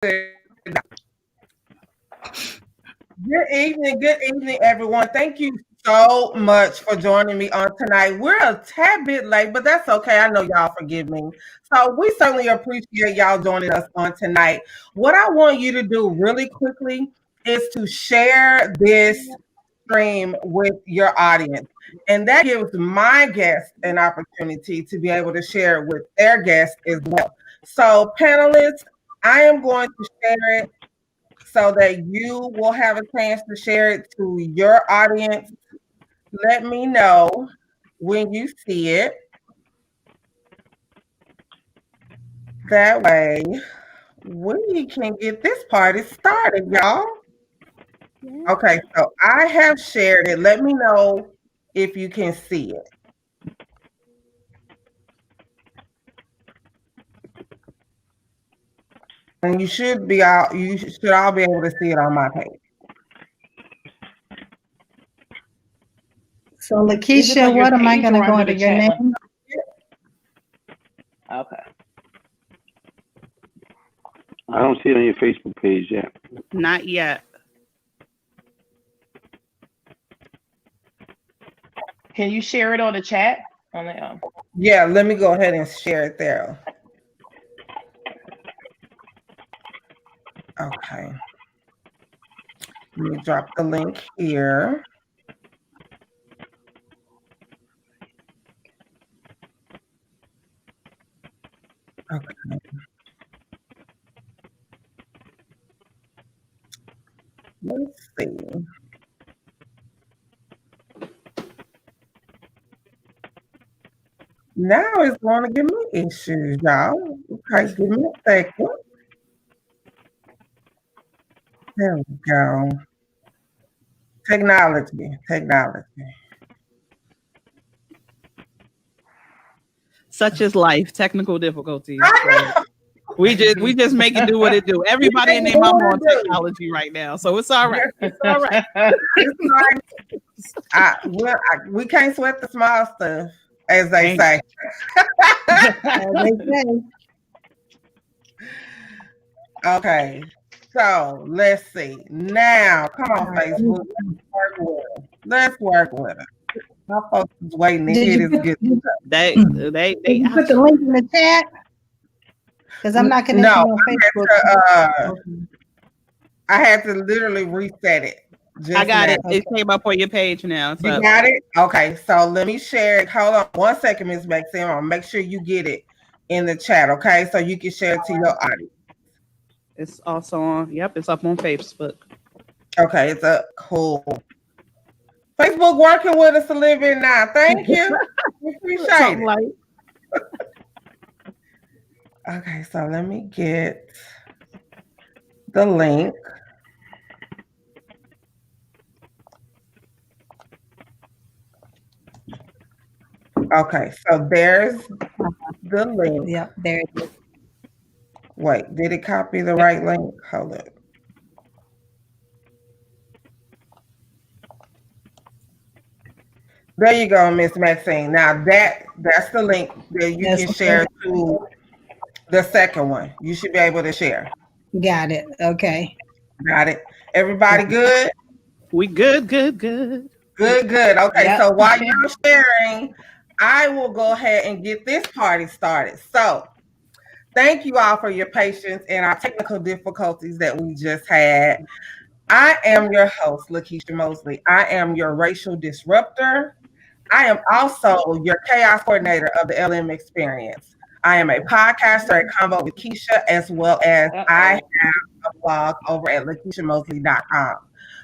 Good evening, everyone. Thank you so much for joining me on tonight. We're a tad bit late, but that's okay. I know y'all forgive me. So we certainly appreciate y'all joining us on tonight. What I want you to do really quickly is to share this stream with your audience. And that gives my guests an opportunity to be able to share it with their guests as well. So panelists, I am going to share it so that you will have a chance to share it to your audience. Let me know when you see it. That way we can get this party started, y'all. Okay, so I have shared it. Let me know if you can see it. And you should all be able to see it on my page. So Lakeisha, what am I gonna go into your name? Okay. I don't see it on your Facebook page yet. Not yet. Can you share it on the chat? Yeah, let me go ahead and share it there. Okay. Let me drop the link here. Okay. Let's see. Now it's going to give me issues, y'all. Okay, give me a second. There we go. Technology. Such is life, technical difficulties. We just make it do what it do. Everybody and their mama on technology right now, so it's all right. It's all right. We can't sweat the small stuff, as they say. Okay, so let's see. Now, come on, Facebook. Let's work with it. My folks is waiting to hear this good stuff. They put the link in the chat? Because I'm not connected on Facebook. I had to literally reset it. I got it. It came up on your page now. So. You got it? Okay, so let me share it. Hold on 1 second, Ms. Maxine. I'll make sure you get it in the chat, okay? So you can share it to your audience. It's also on, it's up on Facebook. Okay, it's up. Cool. Facebook working with us a little bit now. Thank you. We appreciate it. Okay, so let me get the link. Okay, so there's the link. Yep, there it is. Wait, did it copy the right link? Hold up. There you go, Miss Maxine. Now that's the link that you can share to the second one. You should be able to share. Got it. Okay. Got it. Everybody good? We good. Good. Okay, so while you're sharing, I will go ahead and get this party started. So thank you all for your patience and our technical difficulties that we just had. I am your host, Lakeisha Mosley. I am your racial disruptor. I am also your chaos coordinator of the LM Experience. I am a podcaster at Convo with Keisha, as well as I have a blog over at LakeishaMosley.com.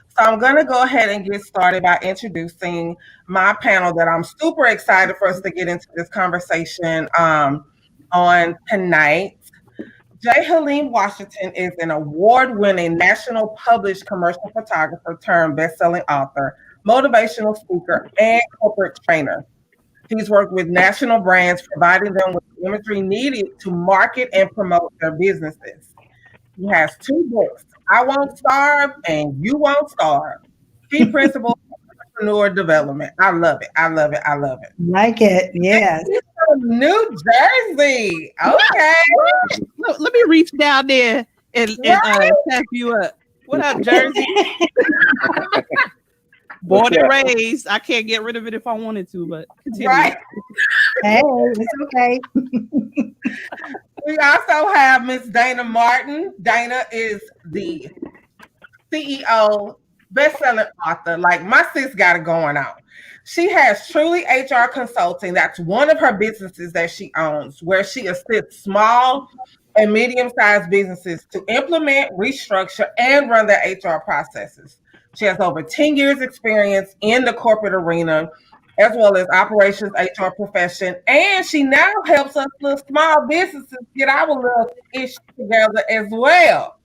So I'm going to go ahead and get started by introducing my panel that I'm super excited for us to get into this conversation on tonight. J. Helene Washington is an award-winning national published commercial photographer turned best-selling author, motivational speaker, and corporate trainer. He's worked with national brands, providing them with the imagery needed to market and promote their businesses. He has 2 books, I Won't Starve and You Won't Starve, Key Principles of Entrepreneur Development. I love it. Like it, yes. He's from New Jersey. Okay. Let me reach down there and tap you up. What up, Jersey? Born and raised. I can't get rid of it if I wanted to, but continue. Right. Hey, it's okay. We also have Miss Dana Martin. Dana is the CEO, best-selling author. Like, my sis got it going on. She has Truly HR Consulting. That's one of her businesses that she owns, where she assists small and medium-sized businesses to implement, restructure, and run their HR processes. She has over 10 years experience in the corporate arena, as well as operations HR profession. And she now helps us little small businesses get our little ish together as well.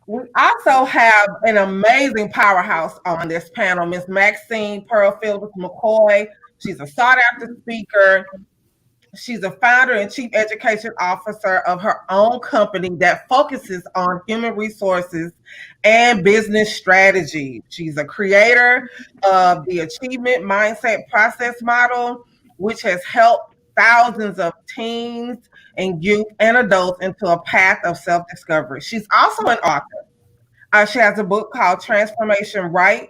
We also have an amazing powerhouse on this panel, Miss Maxine Pearl Phillips McCoy. She's a sought after speaker. She's a founder and chief education officer of her own company that focuses on human resources and business strategy. She's a creator of the Achievement Mindset Process Model, which has helped thousands of teens and youth and adults into a path of self-discovery. She's also an author. She has a book called Transformation Right,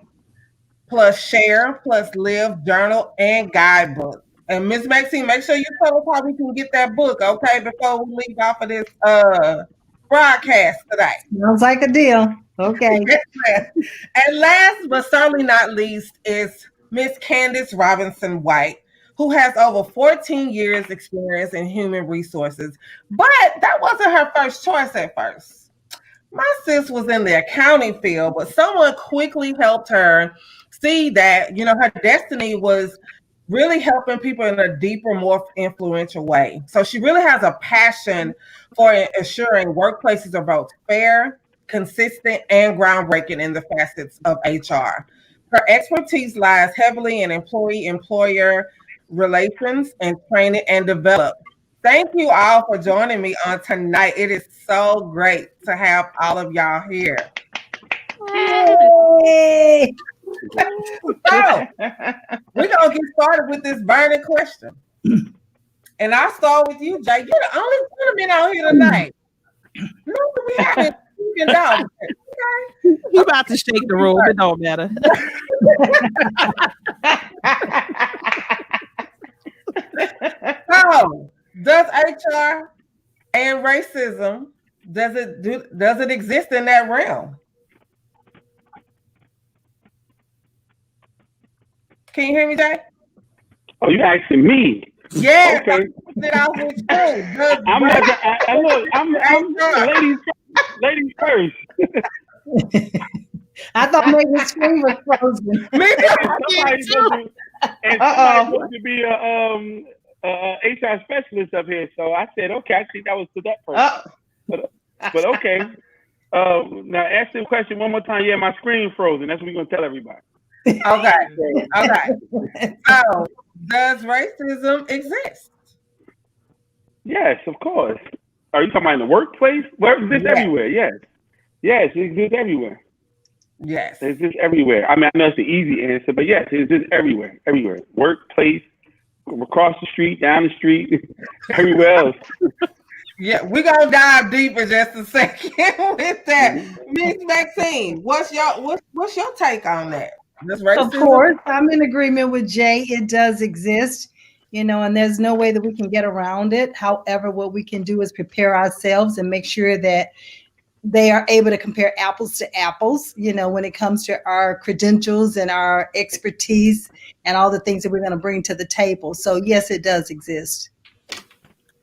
plus Share, plus Live, Journal, and Guidebook. And Miss Maxine, make sure you tell us how we can get that book, okay, before we leave off of this broadcast today. Sounds like a deal. Okay. And last but certainly not least is Miss Candace Robinson White, who has over 14 years experience in human resources. But that wasn't her first choice at first. My sis was in the accounting field, but someone quickly helped her see that, her destiny was really helping people in a deeper, more influential way. So she really has a passion for ensuring workplaces are both fair, consistent, and groundbreaking in the facets of HR. Her expertise lies heavily in employee-employer relations and training and development. Thank you all for joining me on tonight. It is so great to have all of y'all here. Hey. So, we're going to get started with this burning question. And I'll start with you, Jay. You're the only gentleman out here tonight. No, we haven't. You about to shake the room. It don't matter. So, does HR and racism, does it exist in that realm? Can you hear me, Jay? Oh, you asking me? Yeah. Okay. I'm ladies first. I thought maybe the screen was frozen. Somebody's supposed to be a HR specialist up here, so I said, okay, I think that was to that person. But okay. Now ask the question one more time. Yeah, my screen frozen. That's what we're gonna tell everybody. Okay. So, does racism exist? Yes, of course. Are you talking about in the workplace? Where is this everywhere? Yes, it exists everywhere. Yes, it exists everywhere. I mean, I know it's the easy answer, but yes, it exists everywhere. Workplace, across the street, down the street, everywhere else. Yeah, we're gonna dive deep in just a second with that. Miss Maxine, what's your take on that? Of course, I'm in agreement with Jay. It does exist, and there's no way that we can get around it. However, what we can do is prepare ourselves and make sure that they are able to compare apples to apples, when it comes to our credentials and our expertise and all the things that we're going to bring to the table. So yes, it does exist.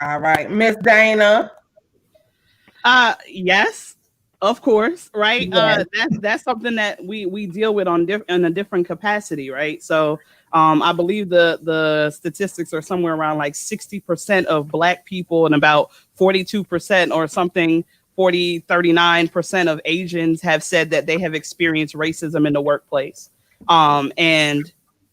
All right, Miss Dana. Yes. Of course, right? Yes. That's something that we deal with in a different capacity, right? So I believe the statistics are somewhere around like 60% of Black people and about 42% or something, 39% of Asians have said that they have experienced racism in the workplace. And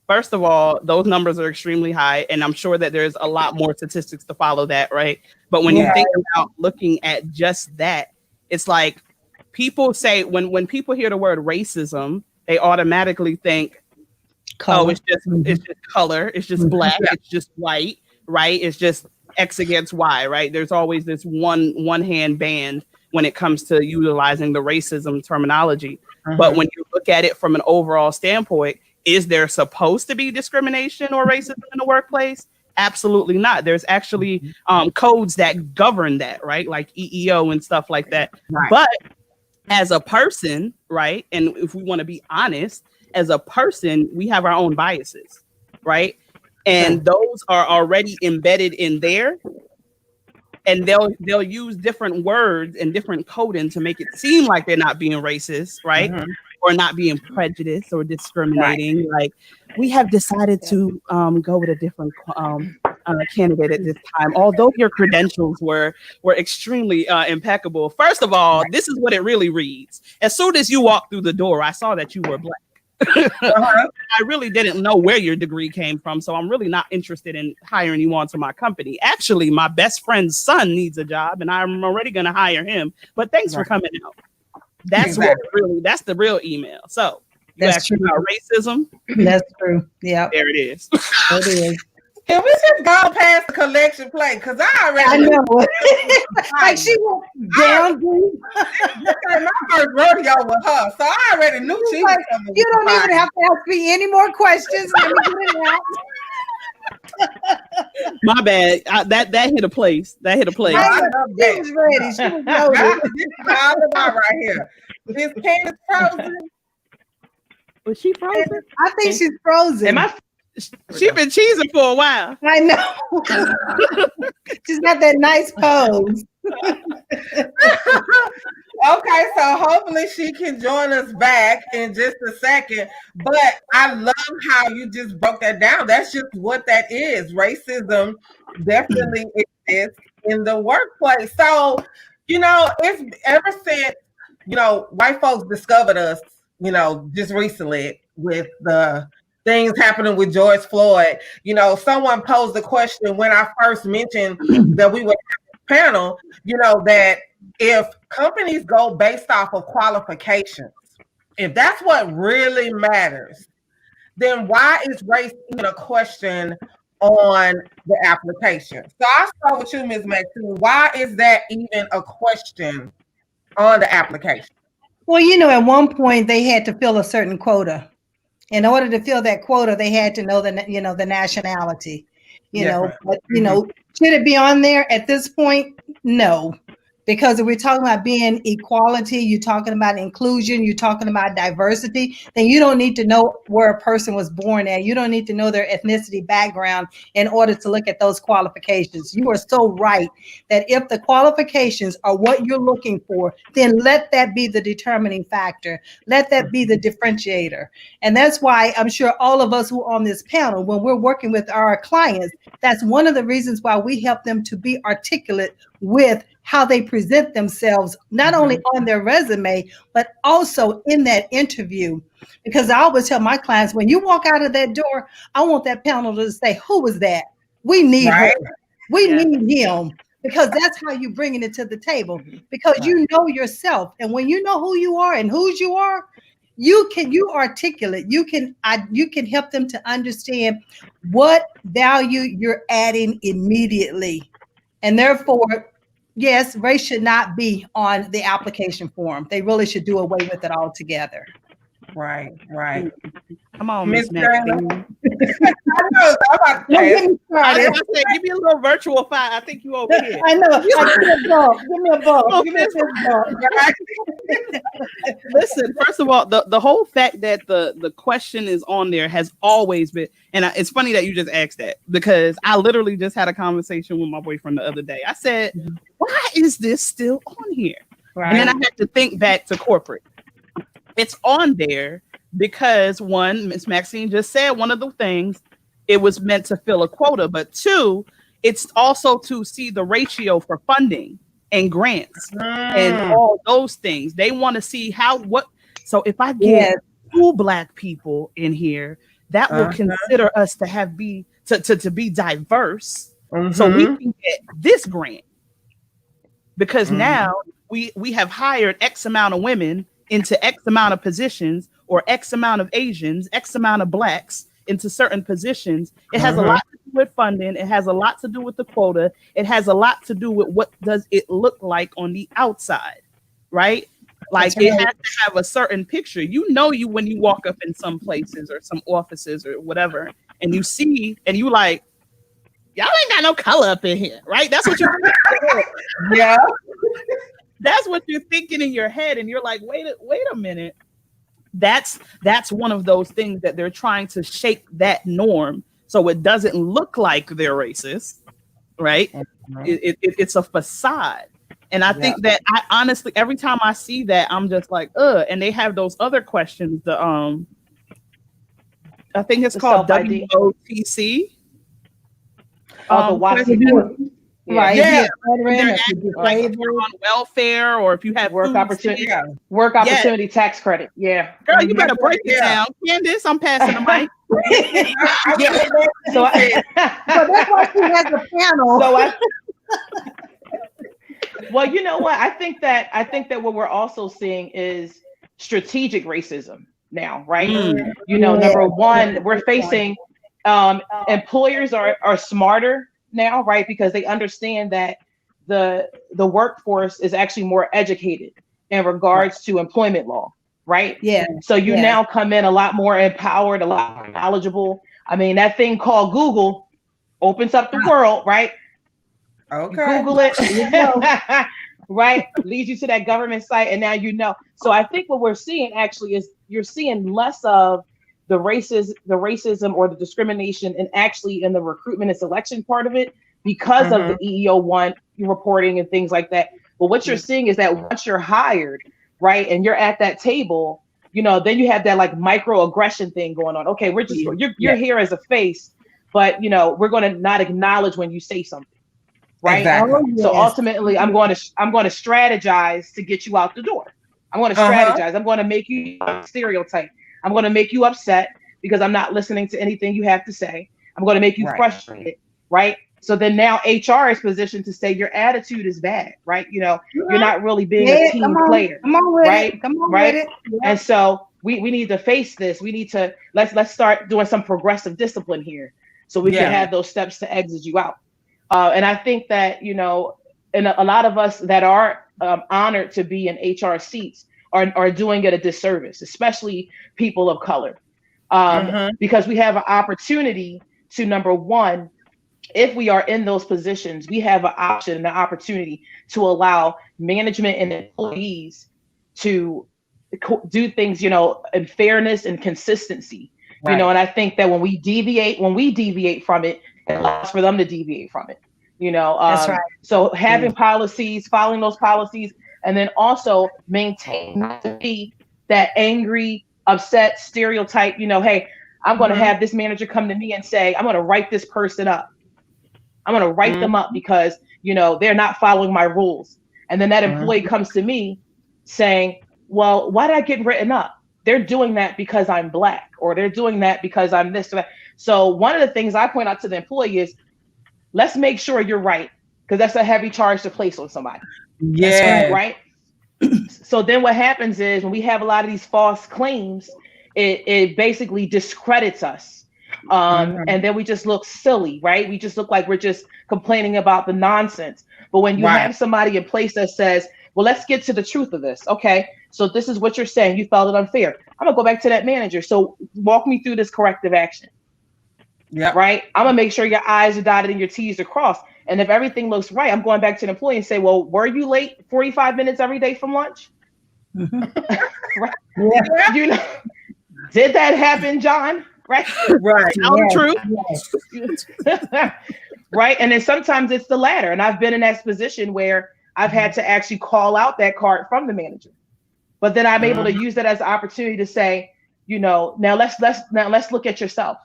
first of all, those numbers are extremely high, and I'm sure that there's a lot more statistics to follow that, right? But when you think about looking at just that, it's like, people say when people hear the word racism, they automatically think, color. Oh, it's just color, it's just Black, it's just white, right? It's just X against Y, right? There's always this one hand band when it comes to utilizing the racism terminology. Uh-huh. But when you look at it from an overall standpoint, is there supposed to be discrimination or racism in the workplace? Absolutely not. There's actually codes that govern that, right? Like EEO and stuff like that. Right. But as a person, right? And if we want to be honest, as a person, we have our own biases, right? And those are already embedded in there. And they'll use different words and different coding to make it seem like they're not being racist, right? Uh-huh. Or not being prejudiced or discriminating. Right. Like, we have decided to go with a different candidate at this time, although your credentials were extremely impeccable. First of all, this is what it really reads. As soon as you walked through the door, I saw that you were Black. Uh-huh. I really didn't know where your degree came from, so I'm really not interested in hiring you onto my company. Actually, my best friend's son needs a job, and I'm already going to hire him. But thanks for coming out. That's what that's the real email. So you asked about racism. That's true. Yeah, there it is. It is. Can we just go past the collection plate? Because I already know. Like, she went down deep. This ain't my first rodeo with her, so I already knew she was coming. You don't even have to ask me any more questions. Let me get it out. My bad. That hit a place. That hit a place. She was ready. She was loaded. This is all about right here. Is Candace frozen? Was she frozen? I think she's frozen. She's been cheesing for a while. I know. She's got that nice pose. Okay, so hopefully she can join us back in just a second. But I love how you just broke that down. That's just what that is. Racism definitely exists in the workplace. So, it's ever since, white folks discovered us, just recently with the things happening with George Floyd. Someone posed the question when I first mentioned that we would have a panel, that if companies go based off of qualifications, if that's what really matters, then why is race even a question on the application? So I'll start with you, Ms. Maxine. Why is that even a question on the application? Well, at one point they had to fill a certain quota. In order to fill that quota, they had to know the nationality, but should it be on there at this point? No, because if we're talking about being equality, you're talking about inclusion, you're talking about diversity, then you don't need to know where a person was born at. You don't need to know their ethnicity background in order to look at those qualifications. You are so right that if the qualifications are what you're looking for, then let that be the determining factor. Let that be the differentiator. And that's why I'm sure all of us who are on this panel, when we're working with our clients, that's one of the reasons why we help them to be articulate with how they present themselves, not only on their resume, but also in that interview. Because I always tell my clients, when you walk out of that door, I want that panel to say, who was that? We need her. We need him. Because that's how you're bringing it to the table. Because you know yourself. And when you know who you are and whose you are, you articulate, you can help them to understand what value you're adding immediately. And therefore, yes, race should not be on the application form. They really should do away with it altogether. Right. Come on, Miss Maxine. I know. Give me a little virtual fire. I think you over here. I know. Give me a ball. Give me a ball. Listen, first of all, the whole fact that the question is on there has always been, and it's funny that you just asked that, because I literally just had a conversation with my boyfriend the other day. I said, why is this still on here? Right. And then I had to think back to corporate. It's on there because, one, Ms. Maxine just said one of the things, it was meant to fill a quota, but two, it's also to see the ratio for funding and grants and all those things. They want to see so if I get 2 Black people in here, that will consider us to be diverse, so we can get this grant. Because now we have hired X amount of women into X amount of positions, or X amount of Asians, X amount of Blacks into certain positions. It has a lot to do with funding. It has a lot to do with the quota. It has a lot to do with what does it look like on the outside. right? Like That's it right. has to have a certain picture. You when you walk up in some places or some offices or whatever, and you see, and you like, y'all ain't got no color up in here, right? That's what you're thinking. Yeah. That's what you're thinking in your head, and you're like, wait a minute. That's one of those things that they're trying to shake that norm so it doesn't look like they're racist, right? Mhm. It's a facade. And I think that I honestly, every time I see that, I'm just like, ugh. And they have those other questions. I think it's The called self-ID. WOTC. The Question. Right. Yeah. They're If asking, you're like, if disabled. you're on welfare or if you have Work food opportunity. stamps. Yeah. Work opportunity tax credit. Yeah. Girl, you better break it Yeah. down. Candace, I'm passing the mic. Yeah. So So that's why she has a panel. Well, you know what? I think that what we're also seeing is strategic racism now, right? You know, number one, we're facing employers are smarter now, right? Because they understand that the workforce is actually more educated in regards to employment law, right? Yeah. So you now come in a lot more empowered, a lot more knowledgeable. I mean, that thing called Google opens up the world, right? Okay. Google it, right? Leads you to that government site, and now you know. So I think what we're seeing actually is you're seeing less of the racism or the discrimination, and actually in the recruitment and selection part of it because of the EEO-1 reporting and things like that. But what you're seeing is that once you're hired, right, and you're at that table, you know, then you have that like microaggression thing going on. Okay, we're just you're here as a face, but you know, we're going to not acknowledge when you say something. Right. Exactly. So ultimately, I'm going to strategize to get you out the door. I'm going to strategize. I'm going to make you stereotype. I'm going to make you upset because I'm not listening to anything you have to say. I'm going to make you frustrated. Right. So then now HR is positioned to say your attitude is bad. Right. You know, you're not really being a team player. Come on with right. it. Come on right. with it. Yep. And so we need to face this. We need to let's start doing some progressive discipline here so we can have those steps to exit you out. And I think that, you know, and a lot of us that are honored to be in HR seats are doing it a disservice, especially people of color, because we have an opportunity to, number one, if we are in those positions, we have an option and an opportunity to allow management and employees to do things, you know, in fairness and consistency, you know, and I think that when we deviate from it, it allows for them to deviate from it, you know. That's right. So having policies, following those policies, and then also maintain not to be that angry, upset stereotype, you know, hey, I'm going to have this manager come to me and say, I'm going to write this person up. I'm going to write them up because, you know, they're not following my rules. And then that employee comes to me saying, well, why did I get written up? They're doing that because I'm Black, or they're doing that because I'm this or that. So one of the things I point out to the employee is, let's make sure you're right, because that's a heavy charge to place on somebody. Yeah. Right. So then what happens is when we have a lot of these false claims, it basically discredits us. And then we just look silly, right? We just look like we're just complaining about the nonsense. But when you have somebody in place that says, well, let's get to the truth of this. Okay, so this is what you're saying. You felt it unfair. I'm gonna go back to that manager. So walk me through this corrective action. Yeah. Right. I'm gonna make sure your I's are dotted and your T's are crossed. And if everything looks right, I'm going back to the employee and say, well, were you late 45 minutes every day from lunch? Right. Yeah. You know, did that happen, John? Right. Right. True. Right. And then sometimes it's the latter. And I've been in that position where I've had to actually call out that card from the manager. But then I'm able to use that as an opportunity to say, you know, now let's look at yourself.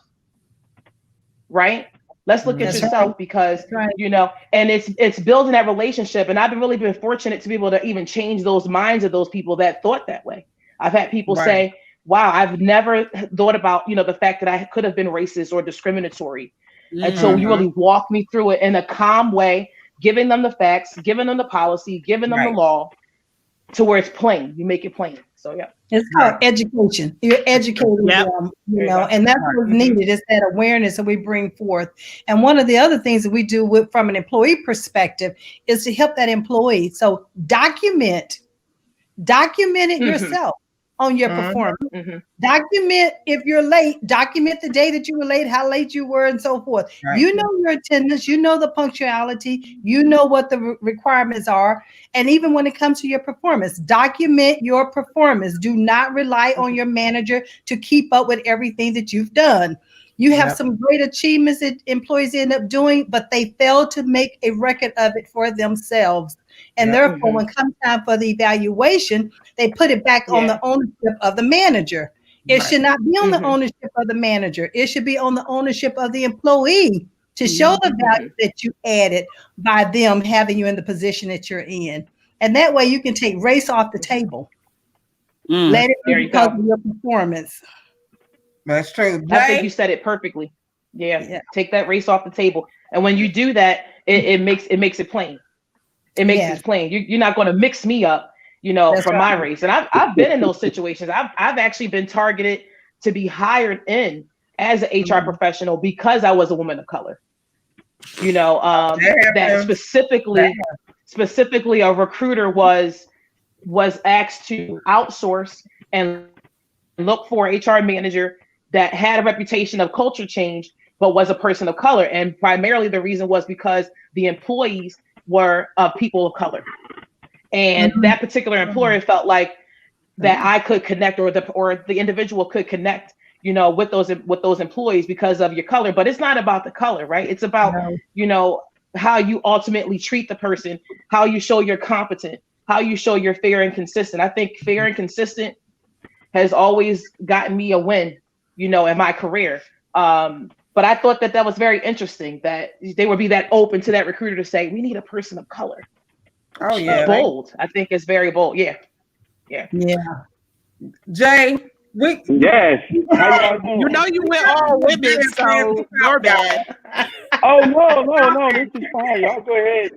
Right. Let's look at yourself because, you know, and it's building that relationship. And I've been fortunate to be able to even change those minds of those people that thought that way. I've had people say, wow, I've never thought about, you know, the fact that I could have been racist or discriminatory. And so you really walk me through it in a calm way, giving them the facts, giving them the policy, giving them the law to where it's plain. You make it plain. So, yeah. It's called education. You're educating them, you know, and that's what's needed. It's that awareness that we bring forth. And one of the other things that we do from an employee perspective is to help that employee. So document Document it yourself on your performance. Document if you're late, document the day that you were late, how late you were, and so forth. Right. You know your attendance, you know the punctuality, you know what the requirements are. And even when it comes to your performance, document your performance. Do not rely on your manager to keep up with everything that you've done. You have some great achievements that employees end up doing, but they fail to make a record of it for themselves. And therefore, when it comes time for the evaluation, they put it back on the ownership of the manager. It should not be on the ownership of the manager. It should be on the ownership of the employee to show the value that you added by them having you in the position that you're in. And that way you can take race off the table. Let it be because of your performance. That's true. Jay? I think you said it perfectly. Yeah. Take that race off the table. And when you do that, it makes it plain. It makes it plain. You're not going to mix me up, from my race. And I've been in those situations. I've actually been targeted to be hired in as an HR professional because I was a woman of color. That specifically a recruiter was asked to outsource and look for an HR manager that had a reputation of culture change, but was a person of color. And primarily the reason was because the employees were people of color. And that particular employer felt like that I could connect, or the individual could connect, with those employees because of your color. But it's not about the color, right? It's about, how you ultimately treat the person, how you show you're competent, how you show you're fair and consistent. I think fair and consistent has always gotten me a win, in my career. But I thought that was very interesting that they would be that open to that recruiter to say, we need a person of color. Oh, yeah. Bold. I think it's very bold. Yeah. Jay, Yes. How y'all doing? You went all women, so you're bad. Oh, no. This is fine. Y'all go ahead.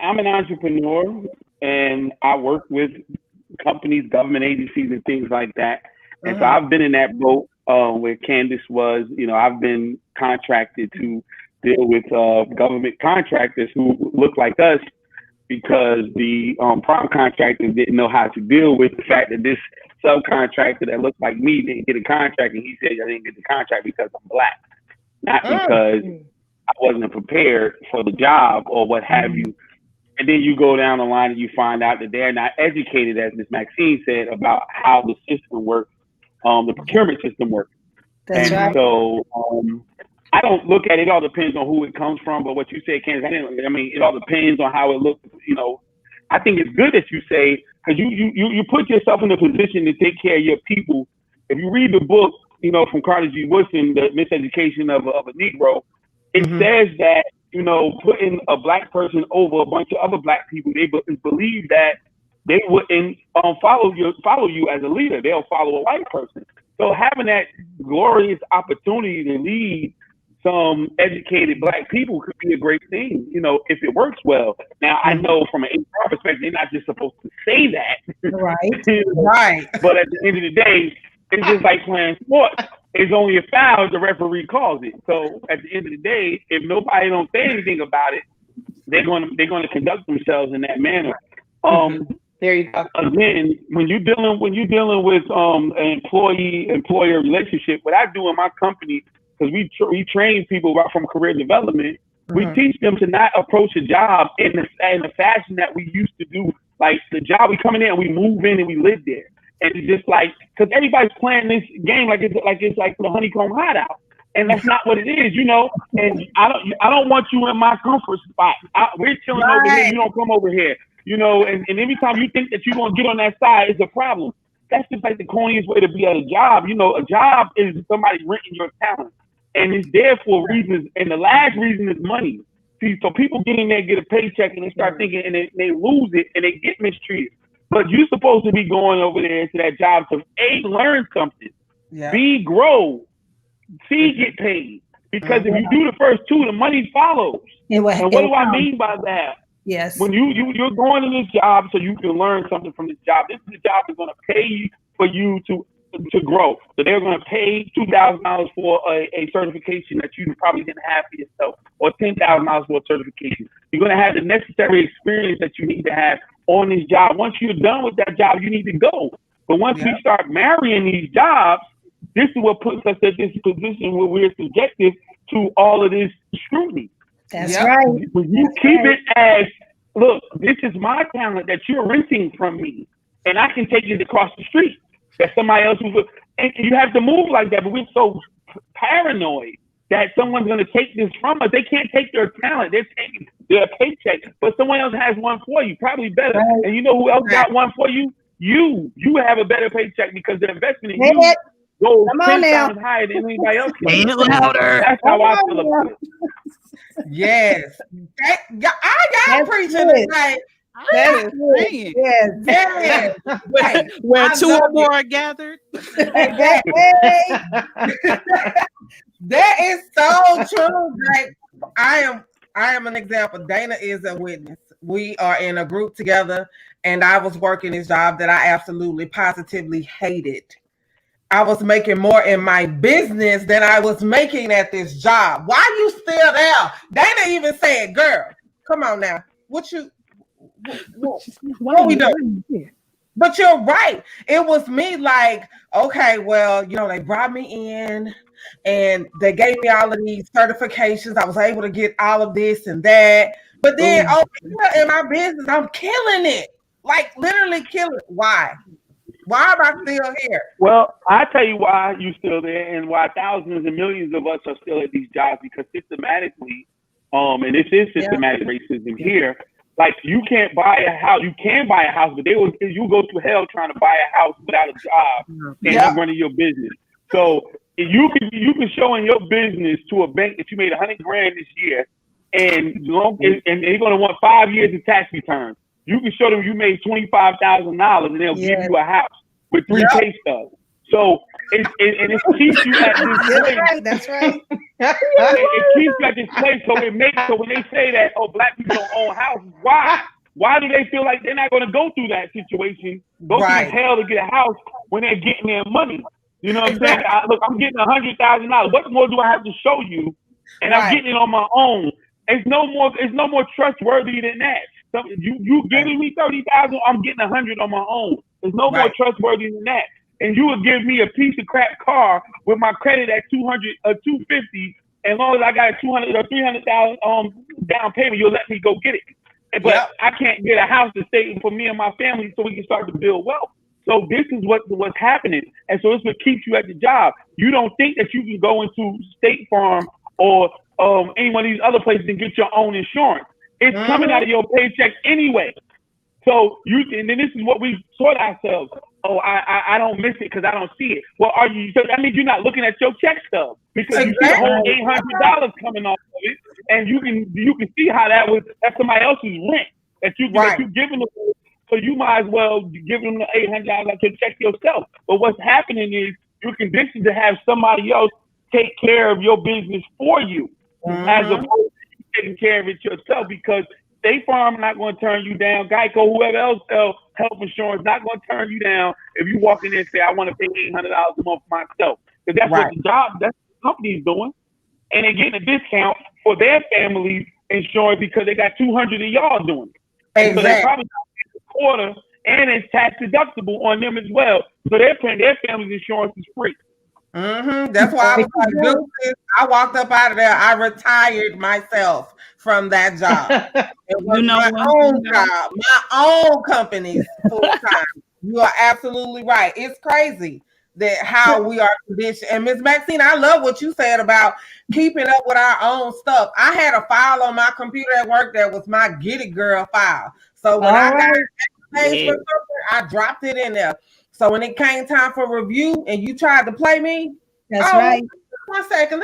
I'm an entrepreneur, and I work with companies, government agencies, and things like that. And so I've been in that boat where Candace was. I've been contracted to deal with government contractors who look like us because the prime contractors didn't know how to deal with the fact that this subcontractor that looked like me didn't get a contract, and he said I didn't get the contract because I'm Black, not because I wasn't prepared for the job or what have you. And then you go down the line and you find out that they're not educated, as Ms. Maxine said, about how the system works, the procurement system works. That's right. So I don't look at it. All depends on who it comes from. But what you said, Candace, it all depends on how it looks. I think it's good that you say, because you put yourself in a position to take care of your people. If you read the book, from Carter G. Woodson, The Miseducation of a Negro, it says that, putting a Black person over a bunch of other Black people, they believe that they wouldn't follow you as a leader. They'll follow a white person. So having that glorious opportunity to lead some educated Black people could be a great thing, if it works well. Now, I know from an HR perspective, they're not just supposed to say that. Right. But at the end of the day, it's just like playing sports. It's only a foul if the referee calls it. So at the end of the day, if nobody don't say anything about it, they're going to conduct themselves in that manner. There you go. Again, when you're dealing with an employee-employer relationship, what I do in my company, because we train people from career development, we teach them to not approach a job in the fashion that we used to do. Like the job, we come in there and we move in and we live there. And it's just like, because everybody's playing this game like it's like the honeycomb hideout, and that's not what it is, And I don't want you in my comfort spot. We're chilling over here. You don't come over here, And every time you think that you're gonna get on that side, it's a problem. That's just like the corniest way to be at a job. A job is somebody renting your talent, and it's there for reasons. And the last reason is money. See, so people get in there, get a paycheck, and they start thinking, and they lose it, and they get mistreated. But you're supposed to be going over there to that job to A, learn something, B, grow, C, get paid. Because if you do the first two, the money follows. And what do I mean by that? Yes. When you're going to this job so you can learn something from this job. This is the job that's going to pay for you to to grow. So they're going to pay $2,000 for a certification that you probably didn't have for yourself, or $10,000 for a certification. You're going to have the necessary experience that you need to have on this job. Once you're done with that job, you need to go. But once we start marrying these jobs, this is what puts us at this position where we're subjected to all of this scrutiny. That's right. When you keep it as, look, this is my talent that you're renting from me, and I can take it across the street. That somebody else will, and you have to move like that. But we're so paranoid that someone's going to take this from us. They can't take their talent. They're taking their paycheck, but someone else has one for you, probably better. Right. And you know who else got one for you? You have a better paycheck because the investment in you goes 10 times higher than anybody else. Say it louder. That's how I feel about it. Yes. Y'all preaching tonight. That is yes. Where two or more are gathered. That is so true. Like, I am an example. Dana is a witness. We are in a group together, and I was working this job that I absolutely positively hated. I was making more in my business than I was making at this job. Why you still there? Dana even said, girl, come on now. What we doing? But you're right. It was me like, okay, well, they brought me in and they gave me all of these certifications. I was able to get all of this and that. But then over here in my business, I'm killing it. Like literally killing it. Why? Why am I still here? Well, I tell you why you're still there and why thousands and millions of us are still at these jobs, because systematically, and this is systematic racism here. Like, you can't buy a house. You can buy a house, but you go to hell trying to buy a house without a job and you're running your business. So you can show in your business to a bank that you made $100,000 this year, and they're going to want 5 years of tax returns. You can show them you made $25,000 and they'll give you a house with 3 pay stubs. So it keeps you at this place. That's right. It keeps you at this place. So when they say that, black people don't own houses, why? Why do they feel like they're not going to go through that situation, go through hell to get a house when they're getting their money? You know what I'm saying? Look, I'm getting $100,000. What more do I have to show you? And I'm getting it on my own. It's no more trustworthy than that. So you giving me $30,000, I'm getting $100 on my own. There's no more trustworthy than that. And you would give me a piece of crap car with my credit at $200 or $250, and as long as I got a $200 or $300,000 down payment, you'll let me go get it. But I can't get a house to stay for me and my family so we can start to build wealth. So this is what's happening, and so it's what keeps you at the job. You don't think that you can go into State Farm or any one of these other places and get your own insurance. It's coming out of your paycheck anyway. So and then this is what we taught ourselves. I don't miss it because I don't see it. Well, so that means you're not looking at your check stub because you see the whole $800 coming off of it, and you can see how that's somebody else's rent that you're giving them. So you might as well give them the $800 out your check yourself. But what's happening is you're conditioned to have somebody else take care of your business for you, as opposed to taking care of it yourself, because State Farm not going to turn you down. Geico, whoever else sells health insurance, not going to turn you down if you walk in there and say, I want to pay $800 a month for myself. Because that's what the company's doing. And they're getting a discount for their family's insurance because they got 200 of y'all doing it. Exactly. So they're probably a quarter, and it's tax deductible on them as well. So their family's insurance is free. That's why I was like, I walked up out of there. I retired myself from that job. It was my own job, my own company full time. You are absolutely right. It's crazy that how we are conditioned. And Ms. Maxine, I love what you said about keeping up with our own stuff. I had a file on my computer at work that was my Get It Girl file. So when I got paid for something, I dropped it in there. So when it came time for review and you tried to play me, that's right. 1 second,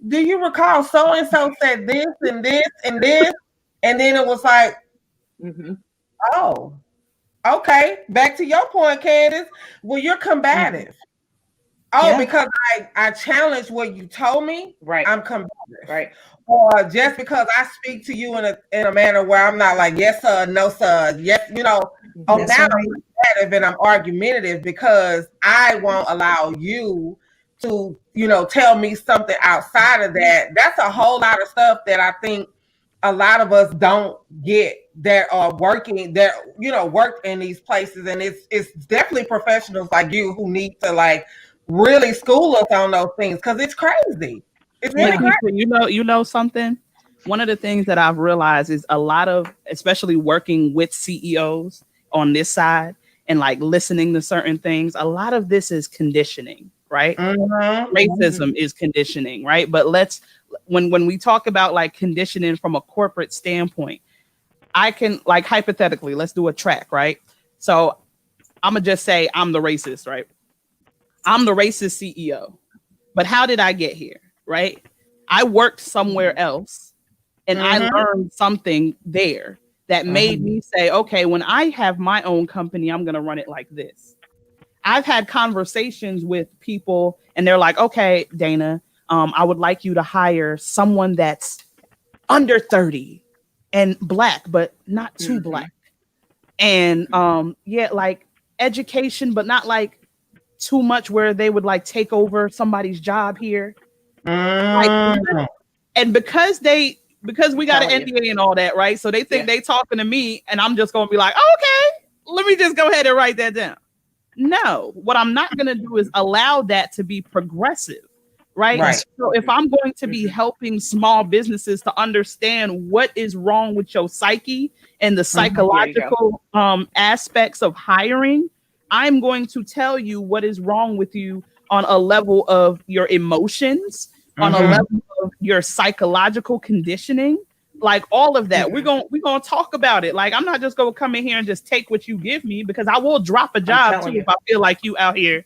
do you recall so-and-so said this and this and this? And then it was like, oh, okay. Back to your point, Candace. Well, you're combative. Because I challenged what you told me, I'm combative. Right. Or just because I speak to you in a manner where I'm not like, yes, sir, no, sir. Yes, Oh, now I'm combative and I'm argumentative because I won't allow you to, tell me something outside of that. That's a whole lot of stuff that I think a lot of us don't get that are working, that worked in these places, and it's definitely professionals like you who need to like really school us on those things because it's crazy. It's really crazy. You know something. One of the things that I've realized is a lot of, especially working with CEOs on this side and like listening to certain things, a lot of this is conditioning, right? Mm-hmm. Racism is conditioning, right? But when we talk about like conditioning from a corporate standpoint, I can like hypothetically, let's do a track, right? So I'm gonna just say I'm the racist, right? I'm the racist CEO, but how did I get here, right? I worked somewhere else and I learned something there that made me say, okay, when I have my own company, I'm gonna run it like this. I've had conversations with people and they're like, okay, Dana, I would like you to hire someone that's under 30 and black, but not too black. And like education, but not like too much where they would like take over somebody's job here. Like, and because we got an NDA and all that, right? So they think they talking to me and I'm just gonna be like, oh, okay, let me just go ahead and write that down. No, what I'm not gonna do is allow that to be progressive. Right. So if I'm going to be helping small businesses to understand what is wrong with your psyche and the psychological aspects of hiring, I'm going to tell you what is wrong with you on a level of your emotions, on a level of your psychological conditioning, like all of that. We're gonna talk about it. Like I'm not just gonna come in here and just take what you give me, because I will drop a job too if I feel like you out here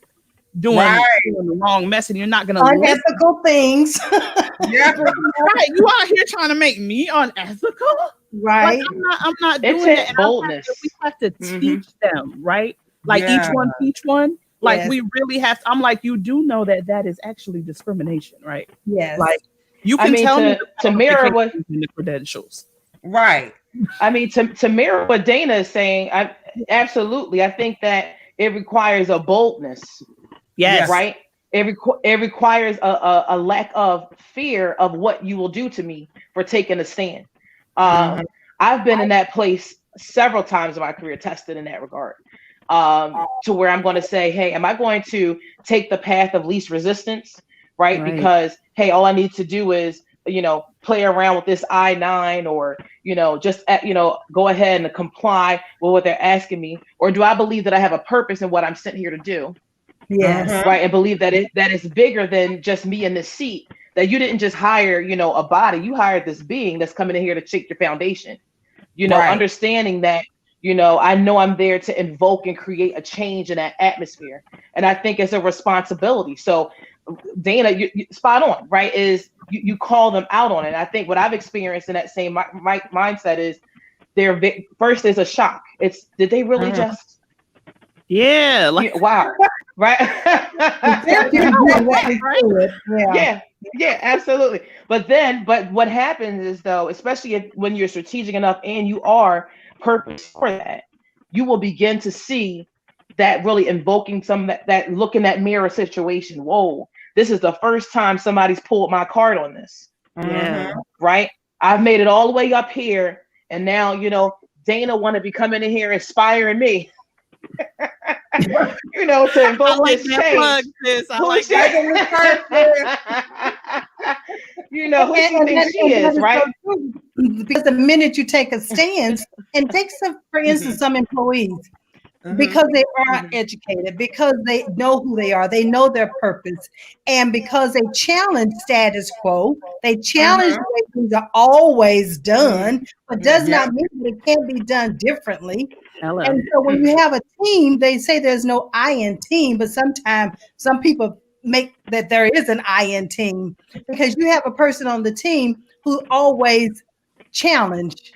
doing the wrong mess and you're not going to unethical things. Right. You out here trying to make me unethical. Right. Like, I'm not doing it. Boldness. We have to teach them, right? Like each one teach one. Like we really have to, I'm like, you do know that is actually discrimination, right? Yes. Like you can tell me to mirror what the credentials. Right. I mean, to mirror what Dana is saying, absolutely. I think that it requires a boldness. Yes. Right. It requires a lack of fear of what you will do to me for taking a stand. I've been in that place several times in my career, tested in that regard, to where I'm going to say, hey, am I going to take the path of least resistance? Right. Because, hey, all I need to do is, play around with this I-9 or, just, go ahead and comply with what they're asking me. Or do I believe that I have a purpose in what I'm sent here to do? Yes. Right. And believe that it's bigger than just me in this seat, that you didn't just hire, a body, you hired this being that's coming in here to shake your foundation, understanding that, I know I'm there to invoke and create a change in that atmosphere. And I think it's a responsibility. So Dana, you spot on, right? Is you call them out on it. And I think what I've experienced in that same mindset is first is a shock. Did they really just? Yeah. Like, wow. Right. Yeah, absolutely. But what happens is, though, especially when you're strategic enough and you are purpose for that, you will begin to see that really invoking some that look in that mirror situation. Whoa, this is the first time somebody's pulled my card on this. Yeah. Right. I've made it all the way up here, and now Dana want to be coming in here inspiring me. To invoke this change. I like that. Who she thinks she is, right? Because the minute you take a stance, and take for instance, some employees, because they are educated, because they know who they are, they know their purpose, and because they challenge status quo, they challenge the way things are always done, but does not mean that it can't be done differently. And so when you have a team, they say there's no I in team, but sometimes some people make that there is an I in team, because you have a person on the team who always challenge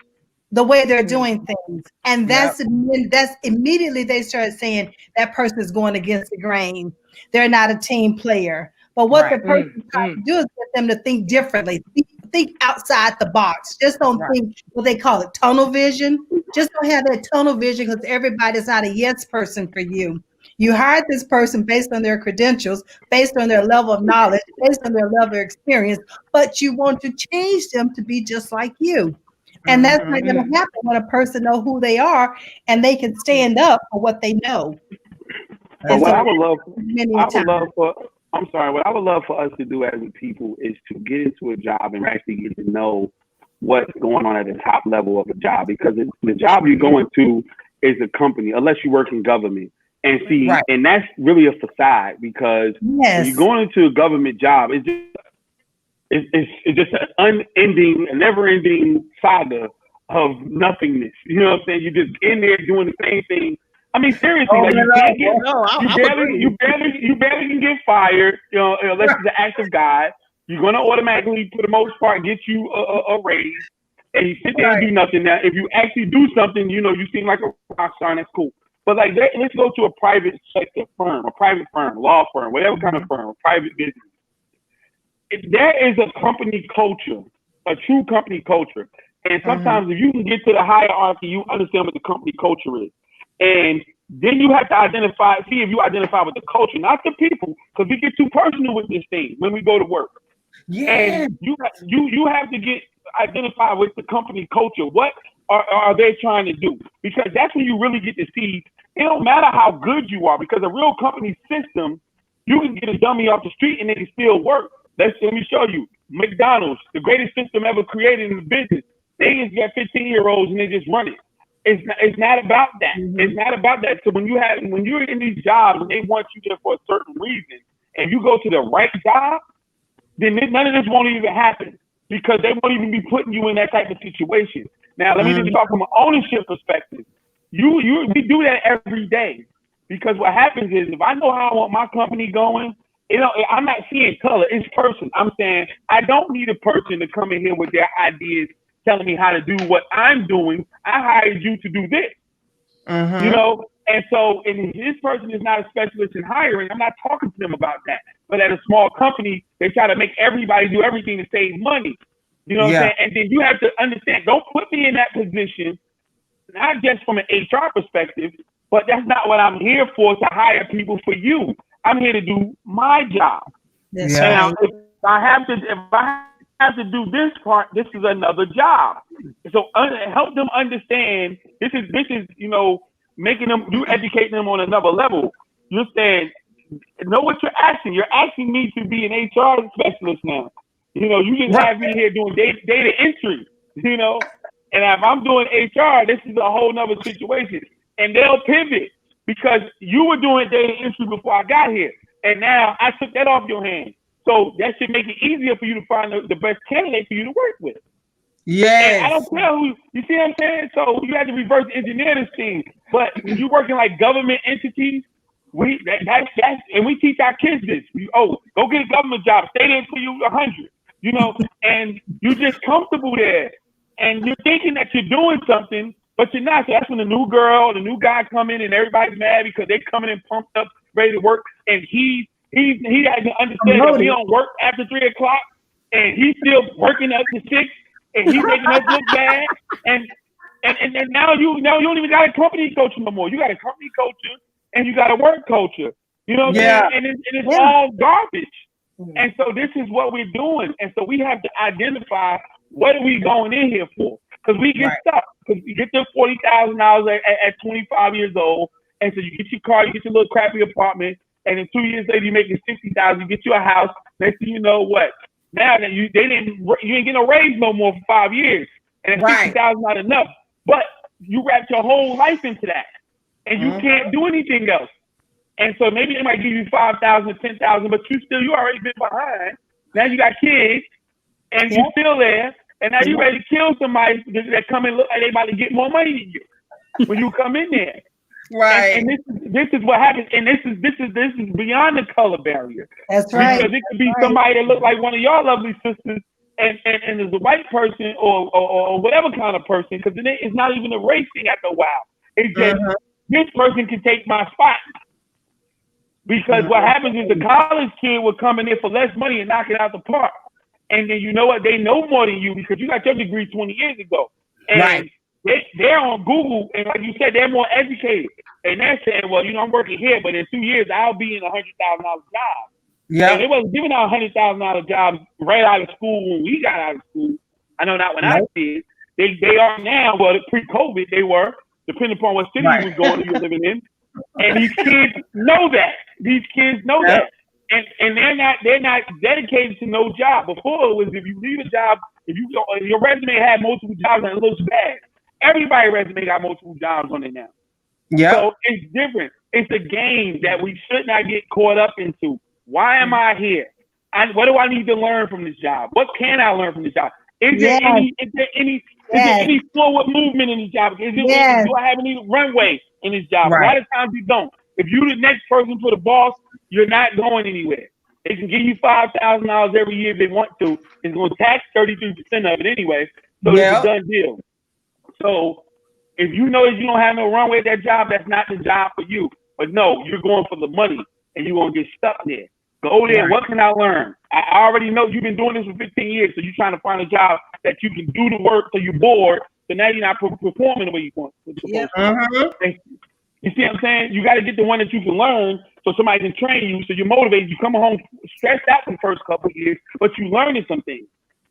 the way they're doing things. And that's immediately they start saying that person is going against the grain. They're not a team player. But what the person tries to do is get them to think differently, think outside the box. Just don't think what they call it tunnel vision. just don't have that tunnel vision because everybody's not a yes person for you. You hired this person based on their credentials, based on their level of knowledge, based on their level of experience, but you want to change them to be just like you. And that's not going to happen when a person knows who they are and they can stand up for what they know. But what I would love for us to do as a people is to get into a job and actually get to know what's going on at the top level of a job, because the job you're going to is a company, unless you work in government. And see, and that's really a facade, because when you're going into a government job, it's just an unending, a never-ending saga of nothingness. You know what I'm saying? You're just in there doing the same thing. I mean, seriously, you barely can get fired, unless it's an act of God. You're gonna automatically, for the most part, get you a raise, and you sit there and do nothing. Now, if you actually do something, you seem like a rock star, and that's cool. But like, let's go to a private sector firm, a private firm, law firm, whatever kind of firm, a private business. There is a company culture, a true company culture. And sometimes if you can get to the hierarchy, you understand what the company culture is. And then you have to see if you identify with the culture, not the people, because we get too personal with this thing when we go to work. Yeah. And you have to identify with the company culture. What are they trying to do? Because that's when you really get to see. It don't matter how good you are, because a real company system, you can get a dummy off the street and it can still work. Let me show you. McDonald's, the greatest system ever created in the business. They just got 15-year-olds and they just run it. It's not about that. It's not about that. So when you're in these jobs and they want you there for a certain reason, and you go to the right job, then none of this won't even happen, because they won't even be putting you in that type of situation. Now, let me just talk from an ownership perspective. We do that every day, because what happens is, if I know how I want my company going, I'm not seeing color. It's person. I'm saying I don't need a person to come in here with their ideas, telling me how to do what I'm doing. I hired you to do this. And so, and this person is not a specialist in hiring. I'm not talking to them about that. But at a small company, they try to make everybody do everything to save money. You know what I'm saying? And then you have to understand, don't put me in that position, not just from an HR perspective, but that's not what I'm here for, to hire people for you. I'm here to do my job. Now, if I have to do this part, this is another job. So help them understand, this is making them, you educating them on another level. You're saying, know what you're asking. You're asking me to be an HR specialist now. You just have me here doing data entry, and if I'm doing HR, this is a whole nother situation. And they'll pivot, because you were doing data entry before I got here. And now I took that off your hands. So that should make it easier for you to find the best candidate for you to work with. Yes. And I don't care who, you see what I'm saying? So you have to reverse engineer this thing. But when you're working like government entities, and we teach our kids this. Go get a government job, stay there until you're 100, and you're just comfortable there. And you're thinking that you're doing something, but you're not. So that's when the new girl, the new guy come in, and everybody's mad because they're coming in pumped up, ready to work. And he has to understand that we don't work after 3 o'clock, and he's still working up to 6, and he's making us look bad. And now you don't even got a company culture no more. You got a company culture and you got a work culture. You know what I'm saying? And it's all garbage. And so this is what we're doing. And so we have to identify, what are we going in here for? Because we get stuck. Because you get the $40,000 at 25 years old, and so you get your car, you get your little crappy apartment, and then 2 years later you're making $60,000. You get you a house. Next thing you know, what? Now that you ain't getting a raise no more for 5 years, and $60,000 not enough. But you wrapped your whole life into that, and you can't do anything else. And so maybe they might give you $5,000 or $10,000, but you already been behind. Now you got kids, and you're still there, and now you ready to kill somebody that come and look like they about to get more money than you when you come in there. Right. And this is what happens, and this is beyond the color barrier. That's right. Because it could be somebody that look like one of y'all lovely sisters, and is a white person or whatever kind of person, because it's not even a race thing after a while. It's just this person can take my spot. Because what happens is the college kid will come in there for less money and knock it out the park. And then you know what? They know more than you because you got your degree 20 years ago. And they're on Google, and like you said, they're more educated. And they're saying, well, I'm working here, but in 2 years, I'll be in $100,000 job. Yeah. And they wasn't giving out $100,000 jobs right out of school when we got out of school. I know not when I did. They are now, well, pre-COVID, they were, depending upon what city you was going to, you were living in. And these kids know that. These kids know that. And they're not dedicated to no job. Before it was, if you leave a job, if your resume had multiple jobs and it looks bad, everybody's resume got multiple jobs on it now. Yeah. So it's different. It's a game that we should not get caught up into. Why am I here? What do I need to learn from this job? What can I learn from this job? Is there any forward movement in this job? Do I have any runway in this job? A lot of times you don't. If you're the next person for the boss, you're not going anywhere. They can give you $5,000 every year if they want to. It's going to tax 33% of it anyway. So it's a done deal. So if you know that you don't have no runway at that job, that's not the job for you. But no, you're going for the money and you're going to get stuck there. Go there. What can I learn? I already know you've been doing this for 15 years, so you're trying to find a job that you can do the work so you're bored. So now you're not performing the way you want. You see what I'm saying? You got to get the one that you can learn so somebody can train you, so you're motivated. You come home stressed out the first couple of years, but you're learning some things.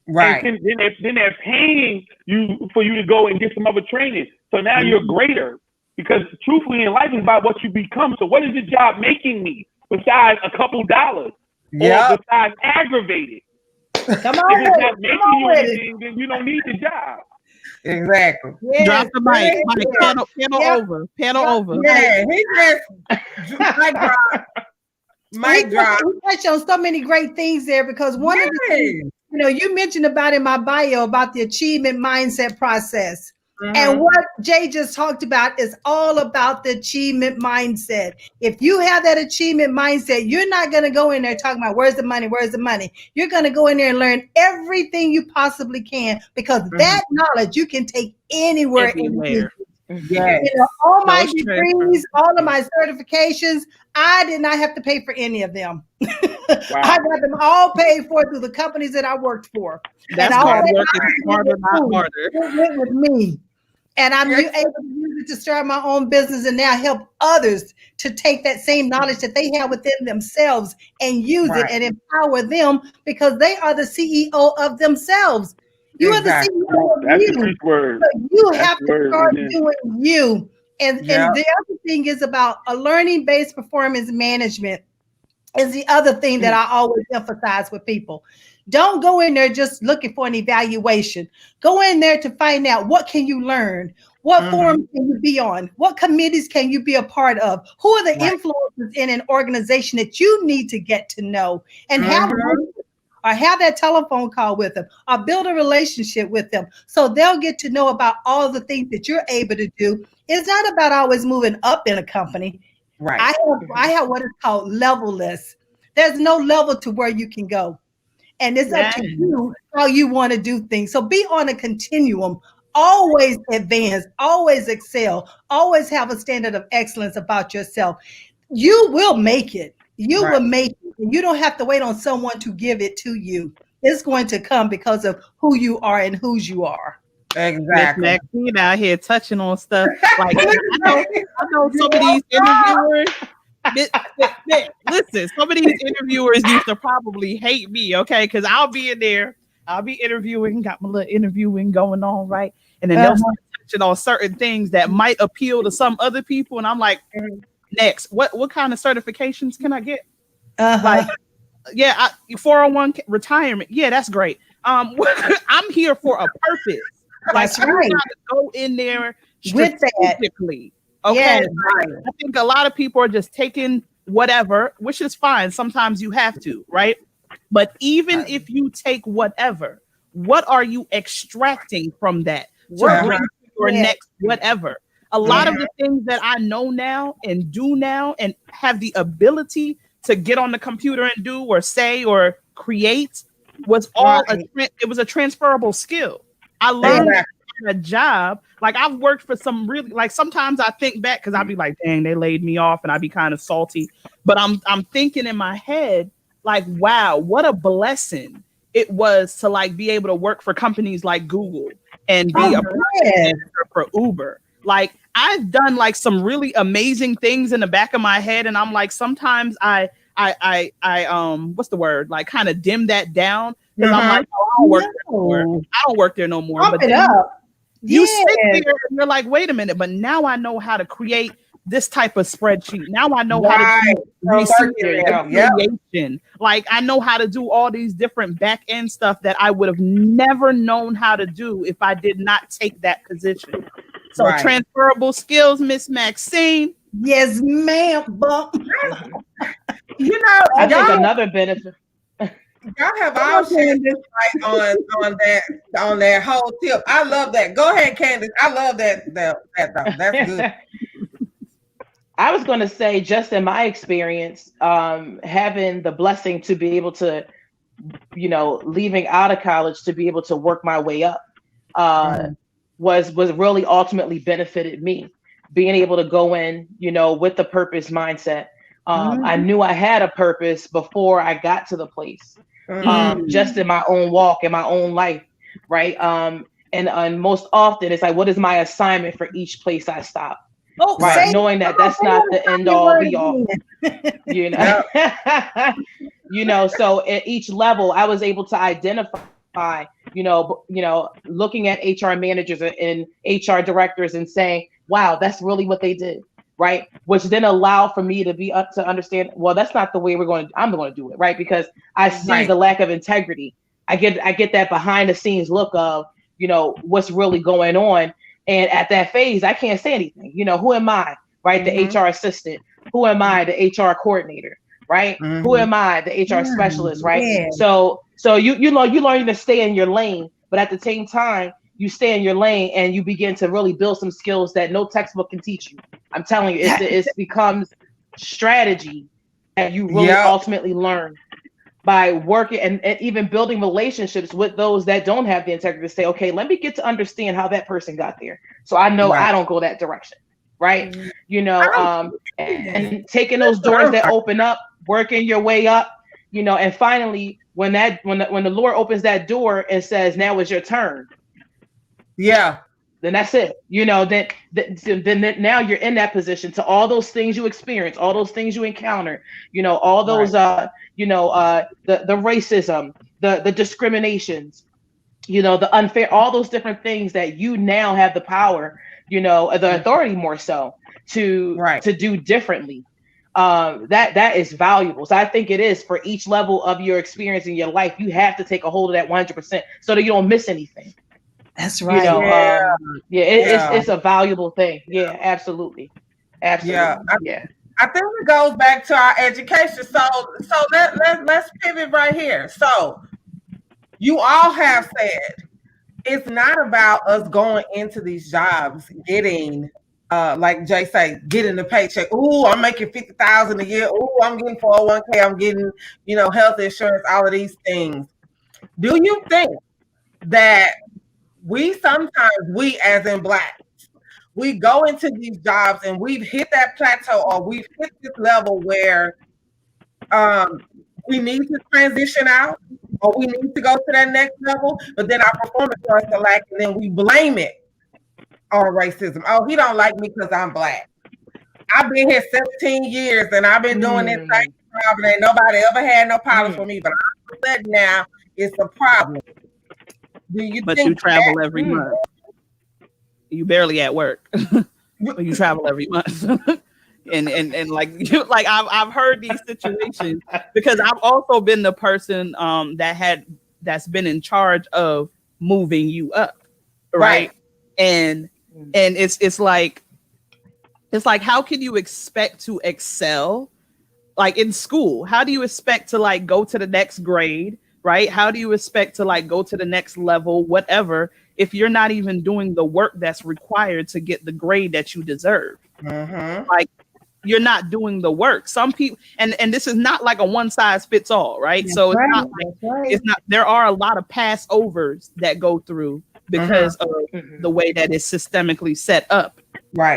Right. And then they're paying you for you to go and get some other training. So now you're greater, because truthfully in life is about what you become. So what is the job making me besides a couple dollars? Or besides aggravated? Come on, if it's not making you anything, then you don't need the job. Exactly. Yes. Drop the mic. Panel over. Panel over. Yeah, he just mic drop. We touched on so many great things there, because one of the things, you mentioned about in my bio about the achievement mindset process. And what Jay just talked about is all about the achievement mindset. If you have that achievement mindset, you're not going to go in there talking about where's the money, where's the money. You're going to go in there and learn everything you possibly can, because that knowledge you can take anywhere. Yes. All my degrees, all of my certifications, I did not have to pay for any of them. I got them all paid for through the companies that I worked for. That's hard work. Smarter, not harder. It went with me. And I'm able to use it to start my own business and now help others to take that same knowledge that they have within themselves and use it and empower them, because they are the CEO of themselves. You are the CEO of you. So you have to start doing you. And the other thing is about a learning-based performance management is the other thing that I always emphasize with people. Don't go in there just looking for an evaluation. Go in there to find out, what can you learn? What forums can you be on? What committees can you be a part of? Who are the influencers in an organization that you need to get to know and have that telephone call with them, or build a relationship with them, so they'll get to know about all the things that you're able to do. It's not about always moving up in a company. Right. I have what is called levelless. There's no level to where you can go. And it's up to you how you want to do things. So be on a continuum. Always advance, always excel, always have a standard of excellence about yourself. You will make it. You will make it. You don't have to wait on someone to give it to you. It's going to come because of who you are and whose you are. Exactly. Maxine out here touching on stuff like I know some of these interviewers. Listen, some of these interviewers used to probably hate me, okay? Because I'll be in there, I'll be interviewing, got my little interviewing going on, right? And then they'll start touching on certain things that might appeal to some other people, and I'm like, next, what kind of certifications can I get? Like, 401 retirement, that's great. I'm here for a purpose. That's like, right. You gotta go in there strategically. Okay, I think a lot of people are just taking whatever, which is fine. Sometimes you have to, right? But even if you take whatever, what are you extracting from that to bring to your next whatever? A lot of the things that I know now and do now and have the ability to get on the computer and do or say or create was all it was a transferable skill. I learned a job. Like, I've worked for some really, like, sometimes I think back because I'll be like, dang, they laid me off, and I'd be kind of salty. But I'm thinking in my head, like, wow, what a blessing it was to like be able to work for companies like Google and be a project manager for Uber. Like I've done like some really amazing things in the back of my head, and I'm like, sometimes I what's the word? Like kind of dim that down because I'm like, oh, I don't work there no more. I don't work there no more. Pump it up. You sit there and you're like, wait a minute, but now I know how to create this type of spreadsheet. Now I know how to do creation. Like I know how to do all these different back end stuff that I would have never known how to do if I did not take that position. So transferable skills, Miss Maxine. Yes, ma'am. You know, I think another benefit. Y'all have all shared this right on that whole tip. I love that. Go ahead, Candace. I love that though. That's good. I was going to say, just in my experience, having the blessing to be able to, leaving out of college to be able to work my way up was really ultimately benefited me. Being able to go in, with the purpose mindset. I knew I had a purpose before I got to the place, just in my own walk, in my own life, right? And most often it's like, what is my assignment for each place I stop? Oh, right, knowing that that's not the end all be all, So at each level, I was able to identify, looking at HR managers and HR directors and saying, wow, that's really what they did. Right. Which then allow for me to be up to understand, well, that's not the way I'm going to do it. Right. Because I see the lack of integrity. I get that behind the scenes look of, what's really going on. And at that phase, I can't say anything. Who am I? Right. The HR assistant. Who am I? The HR coordinator. Right. Who am I? The HR specialist. Right. Yeah. So you learn to stay in your lane, but at the same time, you stay in your lane and you begin to really build some skills that no textbook can teach you. I'm telling you, it becomes strategy that you really ultimately learn by working and even building relationships with those that don't have the integrity to say, okay, let me get to understand how that person got there. So I know I don't go that direction. Right. And taking those doors that open up, working your way up, and finally, when the Lord opens that door and says, now is your turn. Yeah. Then that's it. Then now you're in that position to all those things you experience, all those things you encounter, all those, the racism, the discriminations, the unfair, all those different things that you now have the power, the authority more so to do differently. That is valuable. So I think it is for each level of your experience in your life, you have to take a hold of that 100% so that you don't miss anything. That's right. It's a valuable thing. Yeah, absolutely. Yeah. I think it goes back to our education. So let's pivot right here. So you all have said it's not about us going into these jobs getting like Jay say, getting the paycheck. Ooh, I'm making $50,000 a year. Ooh, I'm getting 401k. I'm getting, health insurance, all of these things. Do you think that we as in Black, we go into these jobs and we've hit that plateau or we've hit this level where we need to transition out or we need to go to that next level, but then our performance starts to lack and then we blame it on racism. Oh, he don't like me because I'm Black. I've been here 17 years and I've been doing this same job and ain't nobody ever had no problems for me, but I'm glad now it's a problem. But you travel every month. You barely at work. You travel every month. and like I've heard these situations because I've also been the person that's been in charge of moving you up. Right. And it's like how can you expect to excel like in school? How do you expect to like go to the next grade? Right? How do you expect to like go to the next level, whatever, if you're not even doing the work that's required to get the grade that you deserve? Like you're not doing the work. Some people, and this is not like a one size fits all, right? That's so it's not. There are a lot of passovers that go through because of the way that it's systemically set up,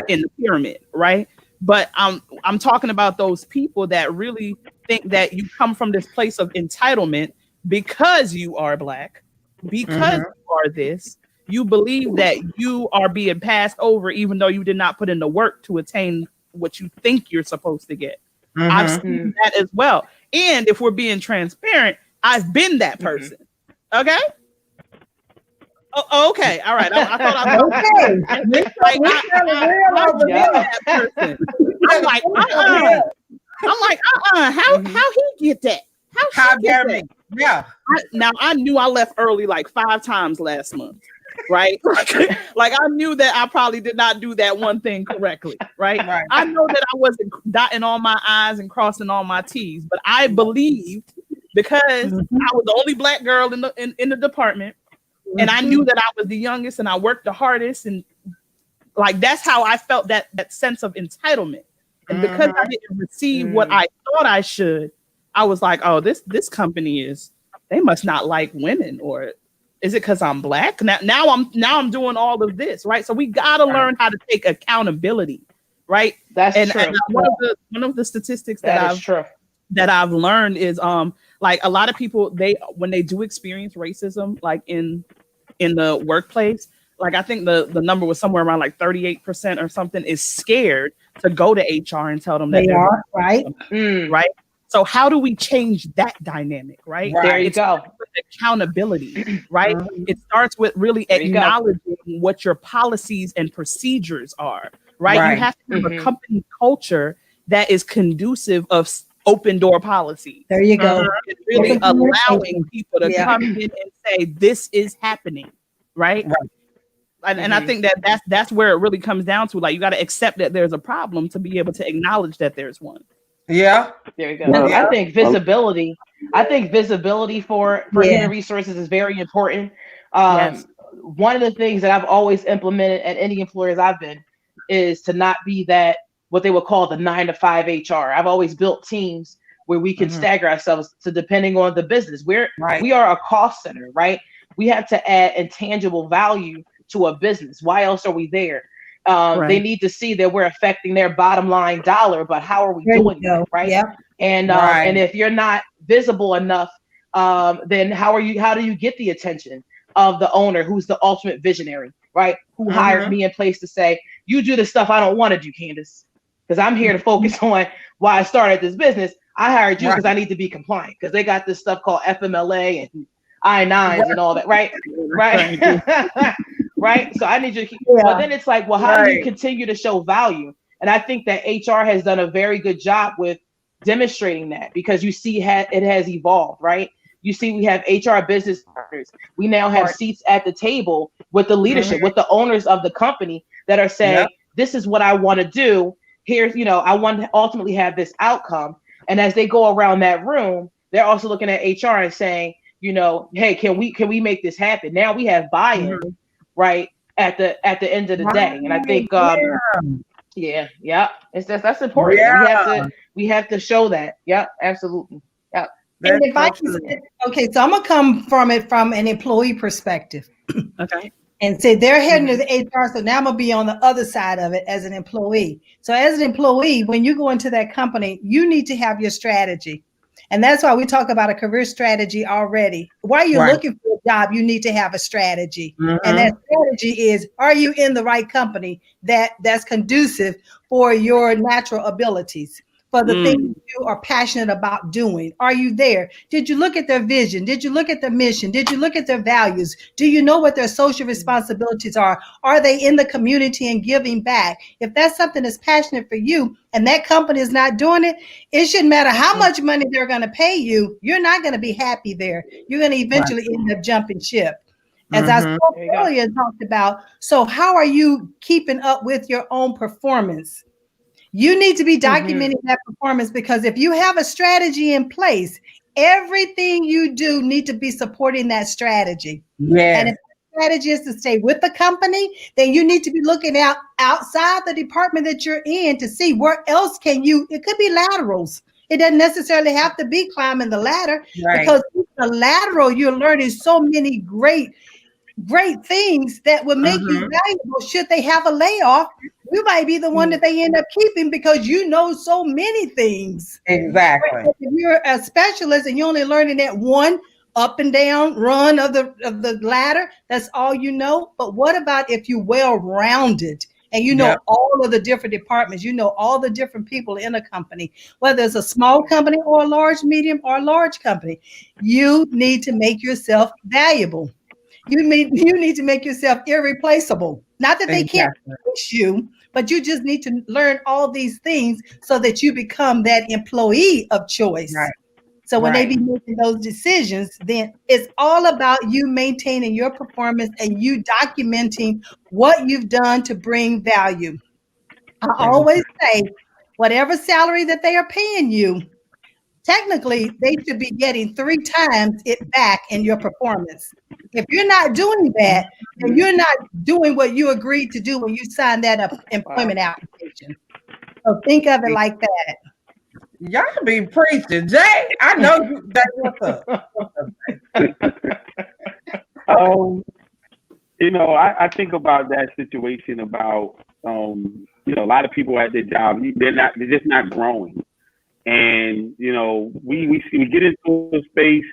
in the pyramid, right? But I'm talking about those people that really think that you come from this place of entitlement because you are Black, because you are this, you believe that you are being passed over, even though you did not put in the work to attain what you think you're supposed to get. I've seen that as well. And if we're being transparent, I've been that person. Okay. Oh, okay. All right. I thought I was okay. like, I've been that person. I'm like, how he get that? How dare me? Yeah. Now I knew I left early like 5 times last month, right? Like I knew that I probably did not do that one thing correctly, right? I know that I wasn't dotting all my I's and crossing all my T's, but I believed because I was the only black girl in the department, and I knew that I was the youngest and I worked the hardest, and like that's how I felt that sense of entitlement. And because I didn't receive what I thought I should, I was like, oh, this company they must not like women, or is it because I'm black? Now I'm doing all of this, right? So we gotta learn how to take accountability, right? That's true. And one of the statistics that I've learned is like a lot of people, when they do experience racism, like in the workplace, like I think the number was somewhere around like 38% or something, is scared to go to HR and tell them that they are right. Right. So how do we change that dynamic? Right. There you go. With accountability, right? It starts with really acknowledging what your policies and procedures are. Right. You have to have a company culture that is conducive of open door policy. There you go. It's really allowing people to come in and say, this is happening. Right. And I think that's where it really comes down to. Like, you got to accept that there's a problem to be able to acknowledge that there's one. Yeah. There you go. I think visibility. For human resources is very important. One of the things that I've always implemented at any employers I've been is to not be that what they would call the 9-to-5 HR. I've always built teams where we can stagger ourselves to depending on the business. We are a cost center, right? We have to add intangible value to a business. Why else are we there? They need to see that we're affecting their bottom line dollar, but how are we doing that, right? Yep. And if you're not visible enough, then how do you get the attention of the owner, who's the ultimate visionary, right? Who hired me in place to say, you do the stuff I don't want to do, Candace, because I'm here to focus on why I started this business. I hired you because I need to be compliant, because they got this stuff called FMLA and I-9s and all that, right? Right. So I need you to keep, but then it's like, well, how do you continue to show value? And I think that HR has done a very good job with demonstrating that, because you see it has evolved, right? You see, we have HR business partners. We now have seats at the table with the leadership, with the owners of the company that are saying, this is what I want to do. Here's, I want to ultimately have this outcome. And as they go around that room, they're also looking at HR and saying, hey, can we make this happen? Now we have buy-in, right, at the end of the day. And I think that's important. We have to show that. Yeah, absolutely. Yeah. And if I can say, so I'm gonna come from it from an employee perspective. Okay. And say they're heading to the HR, so now I'm gonna be on the other side of it as an employee. So as an employee, when you go into that company, you need to have your strategy. And that's why we talk about a career strategy already. While you're looking for a job, you need to have a strategy. And that strategy is, are you in the right company that's conducive for your natural abilities, for the things you are passionate about doing? Are you there? Did you look at their vision? Did you look at their mission? Did you look at their values? Do you know what their social responsibilities are? Are they in the community and giving back? If that's something that's passionate for you and that company is not doing it, it shouldn't matter how much money they're going to pay you. You're not going to be happy there. You're going to eventually end up jumping ship. As I spoke earlier and talked about, so how are you keeping up with your own performance? You need to be documenting that performance, because if you have a strategy in place, everything you do need to be supporting that strategy. And if the strategy is to stay with the company, then you need to be looking outside the department that you're in to see where else it could be laterals. It doesn't necessarily have to be climbing the ladder, because the lateral, you're learning so many great things that will make you valuable. Should they have a layoff, you might be the one that they end up keeping, because you know so many things. Exactly. If you're a specialist and you're only learning that one up and down run of the ladder, that's all you know. But what about if you're well-rounded and you know all of the different departments, you know all the different people in a company, whether it's a small company or a large, medium, or large company? You need to make yourself valuable. You need to make yourself irreplaceable. Not that they can't replace you, but you just need to learn all these things so that you become that employee of choice. Right. So when they be making those decisions, then it's all about you maintaining your performance and you documenting what you've done to bring value. I always say, whatever salary that they are paying you, technically they should be getting 3 times it back in your performance. If you're not doing that, then you're not doing what you agreed to do when you signed that employment application. So think of it like that. Y'all be preaching, Jay. I know you. What's up? I think about that situation about a lot of people at their job, they're just not growing. And we get into a space,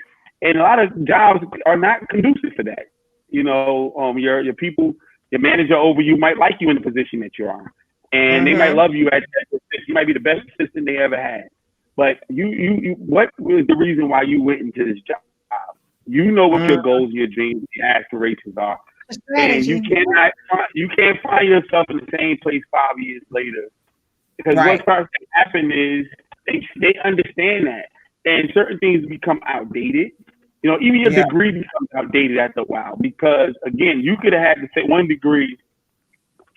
and a lot of jobs are not conducive for that. Your people, your manager over you might like you in the position that you're on, and they might love you at that position. You might be the best assistant they ever had. But what was the reason why you went into this job? You know what your goals, your dreams, your aspirations are, and you can't find yourself in the same place 5 years later. Because what starts to happen is they understand that, and certain things become outdated. Even your degree becomes outdated after a while. Because again, you could have had to say one degree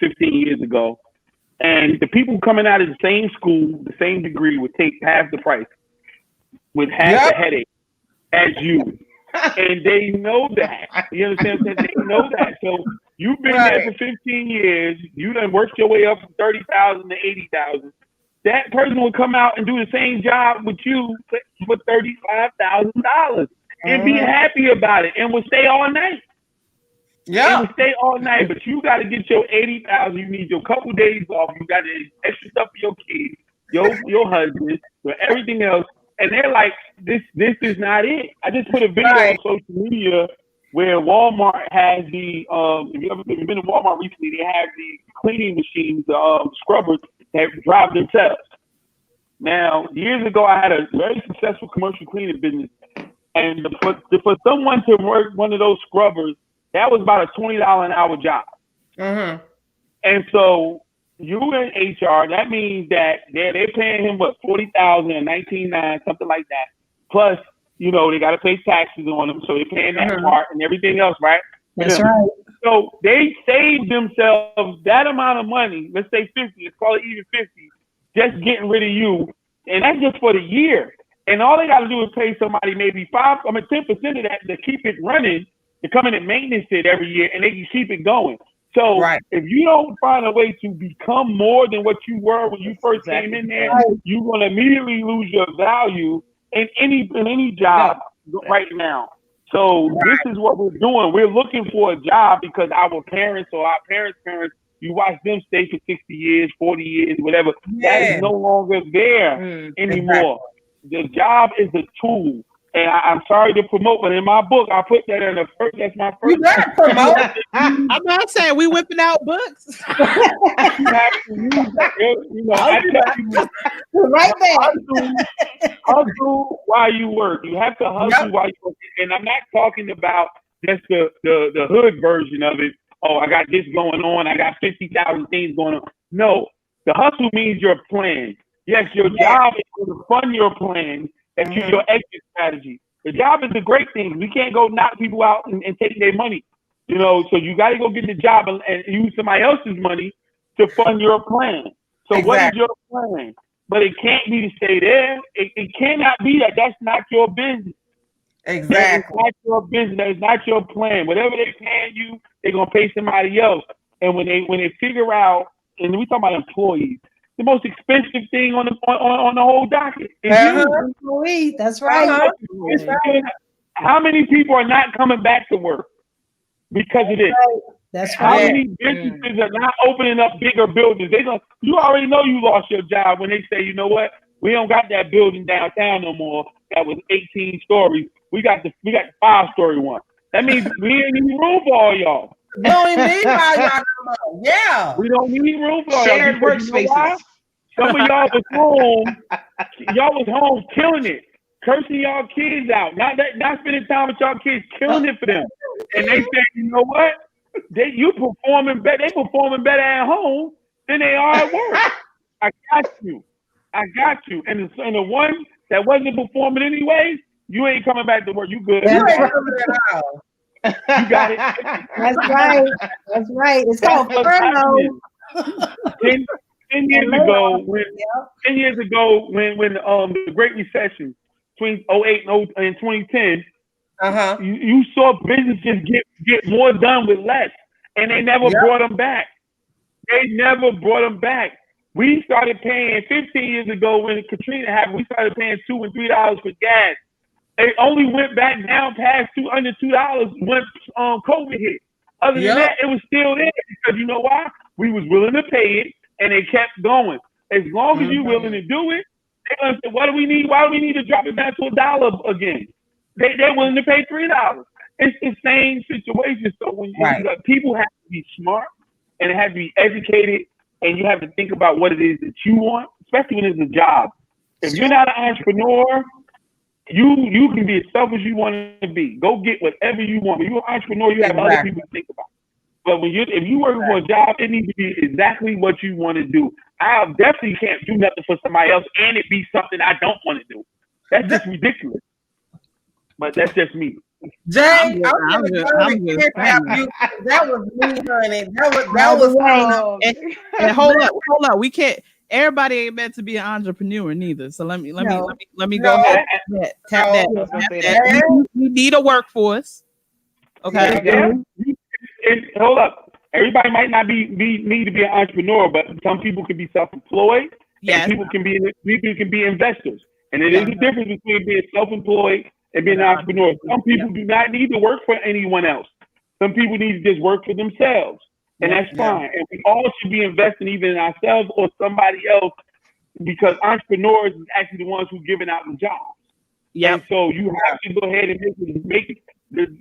15 years ago, and the people coming out of the same school, the same degree, would take half the price, with half the headache as you. And they know that. You understand what I'm saying? They know that. So you've been there for 15 years. You done worked your way up from 30,000 to 80,000. That person will come out and do the same job with you for $35,000 and be happy about it and will stay all night. Yeah, and stay all night, but you got to get your 80,000. You need your couple days off. You got the extra stuff for your kids, your husband, for everything else. And they're like, this is not it. I just put a video on social media where Walmart has the if you've been to Walmart recently, they have the cleaning machines, the scrubbers that drive themselves. Now, years ago, I had a very successful commercial cleaning business, and for someone to work one of those scrubbers, that was about a $20 an hour job. Mm-hmm. And so you in HR, that means that they're paying him what, $40,000 or $19,900, something like that. Plus, they got to pay taxes on them, so they're paying that part and everything else, right? That's right. So they saved themselves that amount of money. Let's say 50. Let's call it even 50. Just getting rid of you, and that's just for the year. And all they got to do is pay somebody maybe 10% of that to keep it running. To come in and maintenance it every year, and they can keep it going. So if you don't find a way to become more than what you were when you first came in there, you're going to immediately lose your value in any job right now. So this is what we're doing. We're looking for a job because our parents or our parents' parents, you watch them stay for 60 years, 40 years, whatever. That is no longer there anymore. The job is a tool. And I'm sorry to promote, but in my book, I put that in the first. That's my first. You got to promote. I'm not saying we whipping out books. You have to use that. I tell you, right there. Hustle while you work. You have to hustle while you work. And I'm not talking about just the hood version of it. Oh, I got this going on. I got 50,000 things going on. No, the hustle means your plan. Yes, your job is to fund your plan. And your exit strategy. The job is a great thing. We can't go knock people out and take their money. So you got to go get the job and use somebody else's money to fund your plan. So what is your plan? But it can't be to stay there. It cannot be that. That's not your business. Exactly. It's not your business. It's not your plan. Whatever they're paying you, they're going to pay somebody else. And when they figure out, and we talk about employees, the most expensive thing on the whole docket is you. That's right. That's right. How many people are not coming back to work because of this? That's right. How many businesses are not opening up bigger buildings? You already know you lost your job when they say, you know what, we don't got that building downtown no more that was 18 stories. We got the 5-story one. That means we ain't any room for all y'all. We don't even need all y'all no more. Yeah. We don't need room for all y'all. Shared workspaces. Some of y'all was home. Y'all was home killing it, cursing y'all kids out, not spending time with y'all kids, killing it for them. And they said, you know what? They performing better at home than they are at work. I got you. And the one that wasn't performing anyway, you ain't coming back to work. You good. You ain't coming at all. You got it. That's right. That's right. It's called furlough. 10 years ago, when the Great Recession between 2008 and 2010, you saw businesses get more done with less, and they never brought them back. We started paying 15 years ago when Katrina happened. We started paying $2 and $3 for gas. It only went back down past under $2 when COVID hit. Other than that, it was still there because you know why? We was willing to pay it, and they kept going. As long as you're willing to do it, they're gonna say, "What do we need? Why do we need to drop it down to $1 again?" They're willing to pay $3. It's the same situation. So when people have to be smart and they have to be educated, and you have to think about what it is that you want, especially when it's a job. If you're not an entrepreneur, you can be as selfish as you want to be. Go get whatever you want. If you're an entrepreneur, you have other people to think about. But if you're working for a job, it needs to be exactly what you want to do. I definitely can't do nothing for somebody else and it be something I don't want to do. That's just ridiculous. But that's just me. Jay, that was me, honey. That was and hold up. We can't. Everybody ain't meant to be an entrepreneur neither. So let me go ahead and tap that. We need a workforce. Okay. Yeah. Hold up. Everybody might not need to be an entrepreneur, but some people can be self-employed. Yes. And people can be investors. And there is a difference between being self-employed and being an entrepreneur. Some people do not need to work for anyone else. Some people need to just work for themselves. And that's fine. And we all should be investing either in ourselves or somebody else, because entrepreneurs is actually the ones who are giving out the jobs. Yeah. And so you have to go ahead and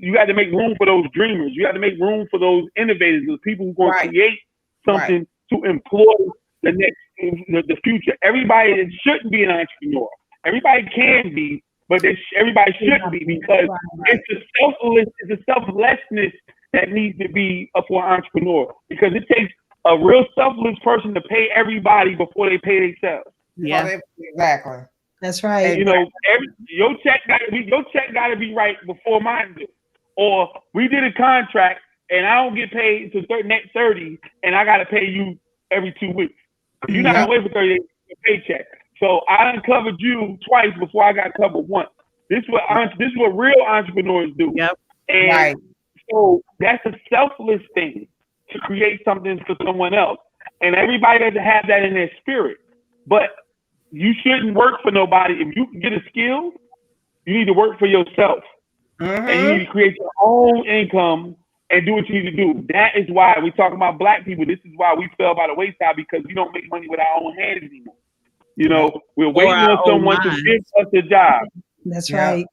you got to make room for those dreamers. You got to make room for those innovators, those people who are going to create something to employ the future. Everybody shouldn't be an entrepreneur. Everybody can be, but everybody shouldn't be, because it's a selflessness that needs to be for an entrepreneur, because it takes a real selfless person to pay everybody before they pay themselves. Yeah, exactly. That's right. And, you know, your check got to be right before mine do. Or we did a contract and I don't get paid until next 30, and I got to pay you every 2 weeks. You're not gonna wait for 30 days to get a paycheck. So I uncovered you twice before I got covered once. This is what real entrepreneurs do. Yep. And so that's a selfless thing, to create something for someone else. And everybody doesn't have that in their spirit. But you shouldn't work for nobody. If you can get a skill, you need to work for yourself. And you need to create your own income and do what you need to do. That is why we talk about black people. This is why we fell by the wayside, because we don't make money with our own hands anymore. You know, we're waiting on someone to give us a job. That's right.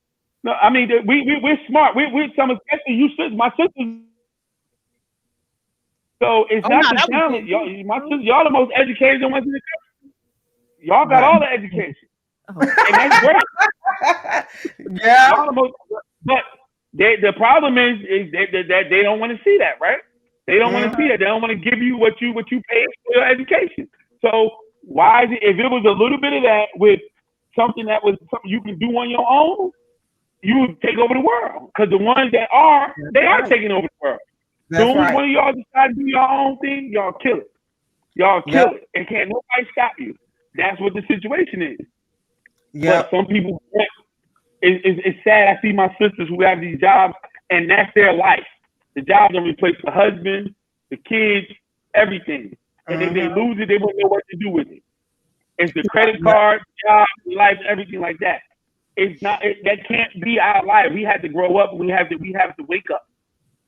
No, I mean, we're smart. We're some, especially you sisters, my sisters. So it's not the talent. Y'all the most educated ones in the country. Y'all got all the education. And that's great. But the problem is that they don't want to see that, right? They don't want to see that. They don't want to give you what you pay for your education. So why is it, if it was a little bit of that with something you can do on your own, you would take over the world? Because the ones that are taking over the world. As soon as one of y'all decide to do your own thing, y'all kill it. Y'all kill it. And can't nobody stop you. That's what the situation is. Yeah. But some people, it's sad. I see my sisters who have these jobs, and that's their life. The jobs don't replace the husband, the kids, everything. And if they lose it, they won't know what to do with it. It's the credit card, job, life, everything like that. It's not. That can't be our life. We have to grow up. We have to wake up.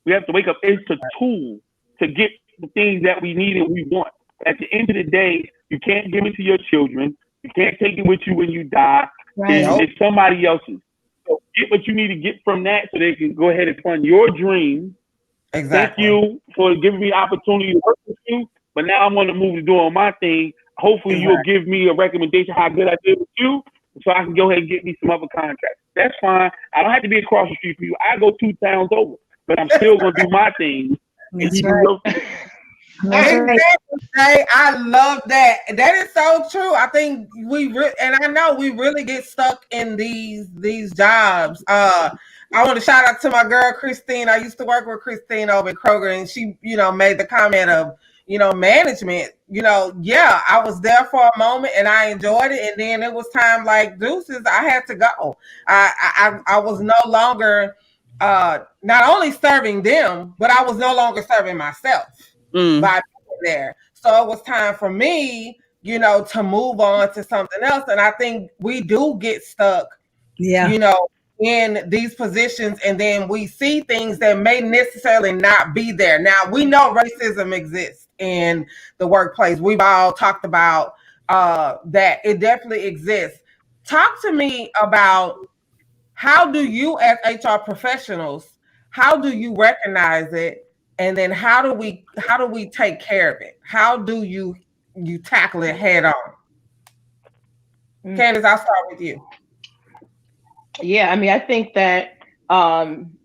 We have to wake up. It's a tool to get the things that we need and we want. At the end of the day, you can't give it to your children. You can't take it with you when you die. Right. It's somebody else's. So get what you need to get from that so they can go ahead and fund your dream. Exactly. Thank you for giving me opportunity to work with you. But now I'm going to move to doing my thing. Hopefully you'll give me a recommendation how good I did with you so I can go ahead and get me some other contracts. That's fine. I don't have to be across the street for you. I go 2 towns over. But I'm still going to do my thing. That's right. Exactly, Jay. I love that. That is so true. I think and I know we really get stuck in these jobs. I want to shout out to my girl Christine. I used to work with Christine over at Kroger, and she, made the comment of, management. Yeah, I was there for a moment and I enjoyed it, and then it was time like deuces. I had to go. I was no longer not only serving them, but I was no longer serving myself by being there. So it was time for me, to move on to something else. And I think we do get stuck, in these positions, and then we see things that may necessarily not be there. Now, we know racism exists in the workplace. We've all talked about that. It definitely exists. Talk to me about, how do you, as HR professionals, how do you recognize it? And then how do we take care of it? How do you tackle it head on? Candace, I'll start with you. Yeah, I mean, I think that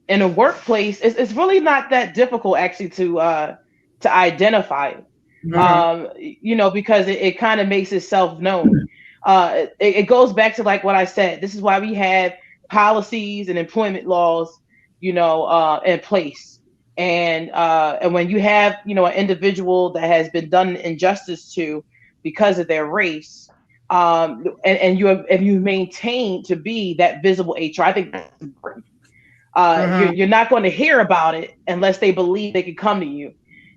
in a workplace, it's really not that difficult actually to identify it. Because it kind of makes itself known. It goes back to like what I said. This is why we have policies and employment laws, in place. And when you have, an individual that has been done injustice to because of their race, and you maintain to be that visible HR, I think that's important. You're not going to hear about it unless they believe they can come to you,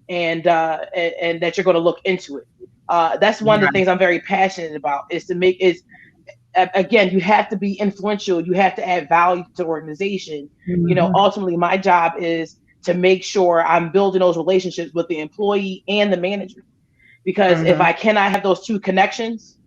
and that you're going to look into it. That's one of the things I'm very passionate about, again, you have to be influential. You have to add value to the organization. Ultimately, my job is to make sure I'm building those relationships with the employee and the manager, because if I cannot have those two connections,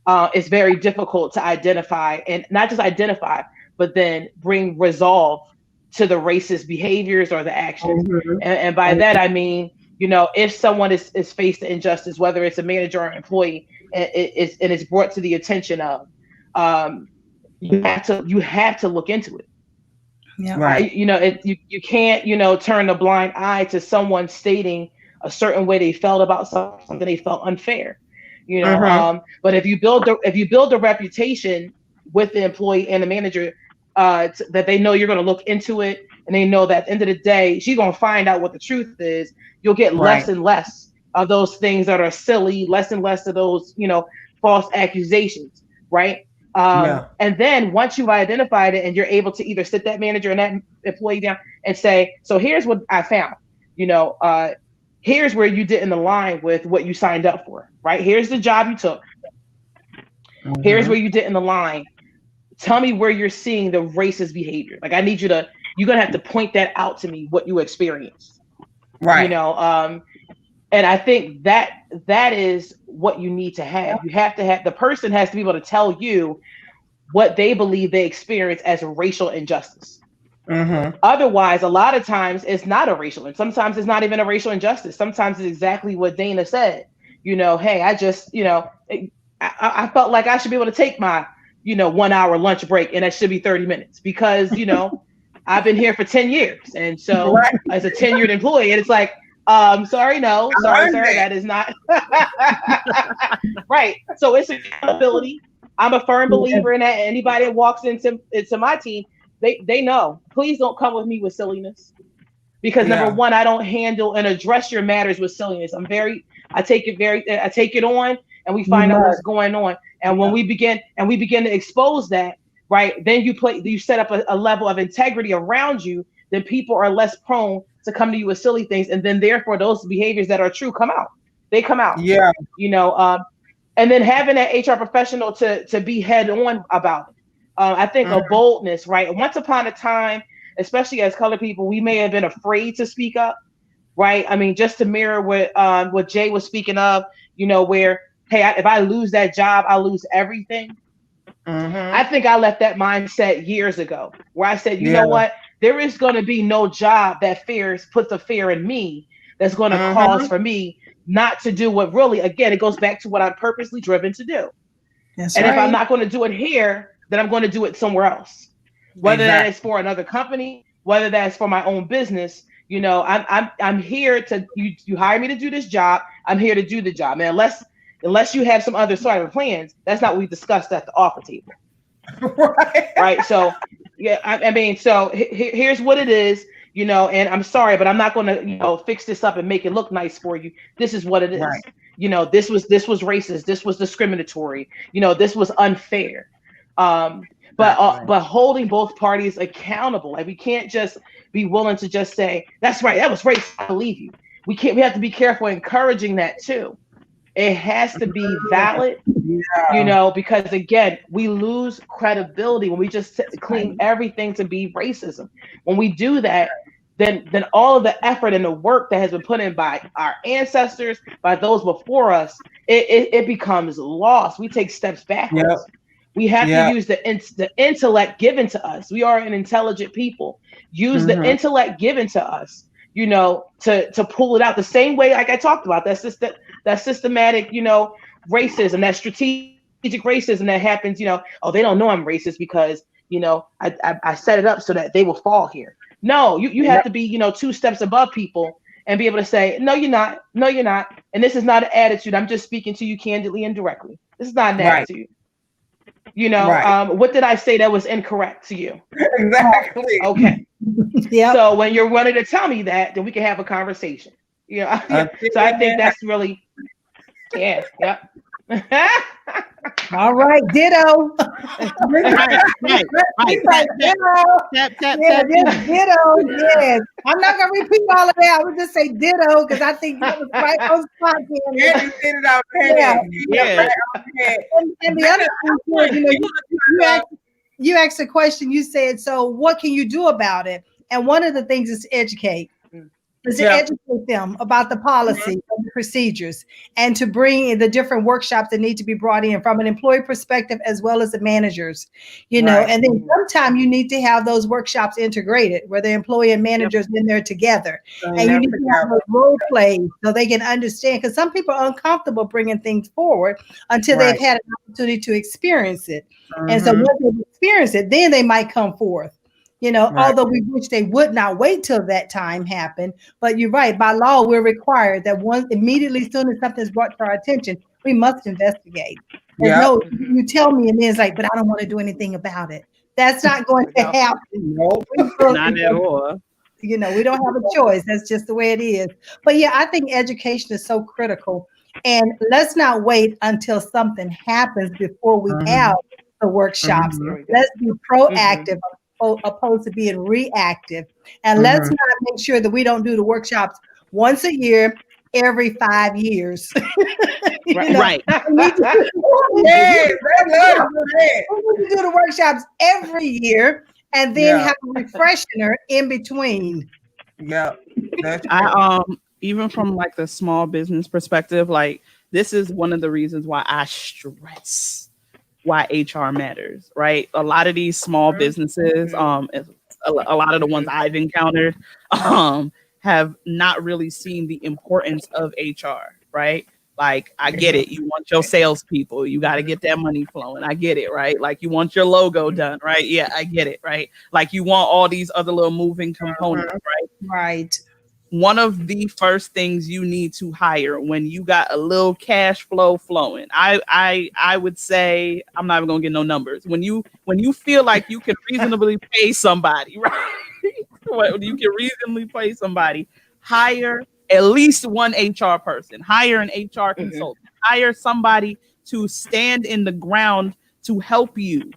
it's very difficult to identify, and not just identify, but then bring resolve to the racist behaviors or the actions. And by that, I mean, if someone is faced the injustice, whether it's a manager or an employee, and it's brought to the attention of, you have to look into it. Yeah. Right. You can't, turn a blind eye to someone stating a certain way they felt about something they felt unfair. But if you build a reputation with the employee and the manager, that they know you're going to look into it, and they know that at the end of the day, she's going to find out what the truth is, you'll get less and less of those things that are silly, less and less of those, false accusations, right? And then once you've identified it and you're able to either sit that manager and that employee down and say, so here's what I found, here's where you didn't align with what you signed up for, right? Here's the job you took. Here's where you didn't align. Tell me where you're seeing the racist behavior. Like, I need you're going to have to point that out to me, what you experienced. Right. And I think that is what you need to have. You have to have, the person has to be able to tell you what they believe they experience as a racial injustice. Otherwise, a lot of times it's not a racial, and sometimes it's not even a racial injustice. Sometimes it's exactly what Dana said. Hey, I just, I felt like I should be able to take my, 1 hour lunch break, and that should be 30 minutes because, I've been here for 10 years. And so as a tenured employee, and it's like, sorry, that is not right. So it's accountability. I'm a firm believer in that. Anybody that walks into my team, they know, please don't come with me with silliness, because number one, I don't handle and address your matters with silliness. I take it on, and we find out what's going on. And when we begin to expose that, right, then you set up a level of integrity around you, then people are less prone to come to you with silly things. And then therefore those behaviors that are true come out. They come out. Yeah. And then having that HR professional to be head on about it. I think a boldness, right? Once upon a time, especially as colored people, we may have been afraid to speak up, right? I mean, just to mirror what Jay was speaking of, where, hey, if I lose that job, I lose everything. I think I left that mindset years ago, where I said, you know what, there is going to be no job that puts a fear in me that's going to cause for me not to do what really, again, it goes back to what I'm purposely driven to do. That's and right. if I'm not going to do it here, then I'm going to do it somewhere else. Whether that is for another company, whether that's for my own business, you know, I'm here to you hire me to do this job. I'm here to do the job. And unless you have some other sort of plans, that's not what we discussed at the offer table. Right. So yeah, I mean, so here's what it is, you know, and I'm sorry, but I'm not going to, you know, fix this up and make it look nice for you. This is what it is. Right. You know, this was racist. This was discriminatory. You know, this was unfair. But holding both parties accountable. Like, we can't just be willing to just say, that's right, that was racist, I believe you. We have to be careful encouraging that too. It has to be valid, you know, because again, we lose credibility when we just claim everything to be racism. When we do that, then all of the effort and the work that has been put in by our ancestors, by those before us, it becomes lost. We take steps backwards. Yep. We have to use the intellect given to us. We are an intelligent people. Use the intellect given to us, you know, to pull it out the same way, like I talked about, that systematic, you know, racism, that strategic racism that happens, you know, oh, they don't know I'm racist because, you know, I set it up so that they will fall here. No, you have to be, you know, 2 steps above people and be able to say, no, you're not. No, you're not. And this is not an attitude. I'm just speaking to you candidly and directly. This is not an attitude. You know, what did I say that was incorrect to you? Exactly. Okay. Yeah. So when you're willing to tell me that, then we can have a conversation. You know, so I think that's really, Yep. All right, ditto. Right. Ditto. Yes. I'm not gonna repeat all of that. I would just say ditto because I think that was right on spot. Yeah, you did it out there. Yeah. And the other thing, you know, you asked a question. You said, so what can you do about it? And one of the things is to educate. Is to educate them about the policy and the procedures, and to bring in the different workshops that need to be brought in from an employee perspective as well as the managers, you know. And then sometimes you need to have those workshops integrated where the employee and managers in there together, and you need to have those role plays so they can understand, because some people are uncomfortable bringing things forward until they've had an opportunity to experience it. And so once they've experienced it, then they might come forth. You know, although we wish they would not wait till that time happened, but you're right. By law, we're required that immediately, as soon as something's brought to our attention, we must investigate. No, you tell me, and then it's like, but I don't want to do anything about it. That's not going to happen. Nope, not at all. You know, we don't have a choice. That's just the way it is. But yeah, I think education is so critical. And let's not wait until something happens before we have the workshops. Let's be proactive. Opposed to being reactive, and let's not make sure that we don't do the workshops once a year, every 5 years. Right. We need to do the workshops every year, and then have a refresher in between. Yeah, even from like the small business perspective, like this is one of the reasons why I stress why HR matters, right? A lot of these small businesses, a lot of the ones I've encountered, have not really seen the importance of HR, right? Like, I get it. You want your salespeople, you got to get that money flowing. I get it, right? Like, you want your logo done, right? Yeah, I get it, right? Like, you want all these other little moving components, right? Right. One of the first things you need to hire when you got a little cash flow flowing, I would say, I'm not even gonna get no numbers. When you feel like you can reasonably pay somebody, right? When you can reasonably pay somebody, hire at least one HR person, hire an HR consultant, hire somebody to stand in the ground to help you,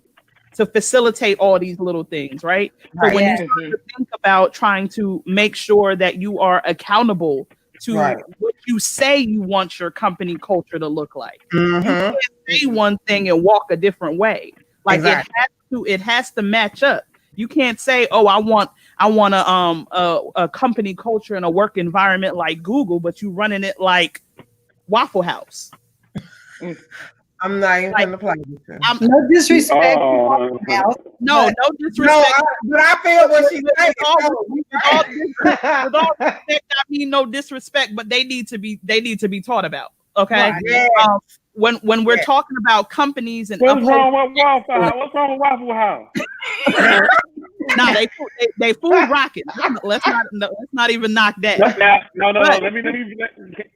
to facilitate all these little things, right? So when you start to think about trying to make sure that you are accountable to what you say you want your company culture to look like, you can't say one thing and walk a different way. Like it has to match up. You can't say, "Oh, I want a company culture and a work environment like Google," but you running it like Waffle House. I'm not even Like, gonna play with you. No disrespect. Oh. No disrespect. But I feel what she's saying. With all respect, I mean no disrespect, but they need to be taught about. Okay. Right. Yes. When we're talking about companies and What's wrong with Waffle House? What's wrong with Waffle House? nah, they food rocket. Let's not even knock that. No. Let me.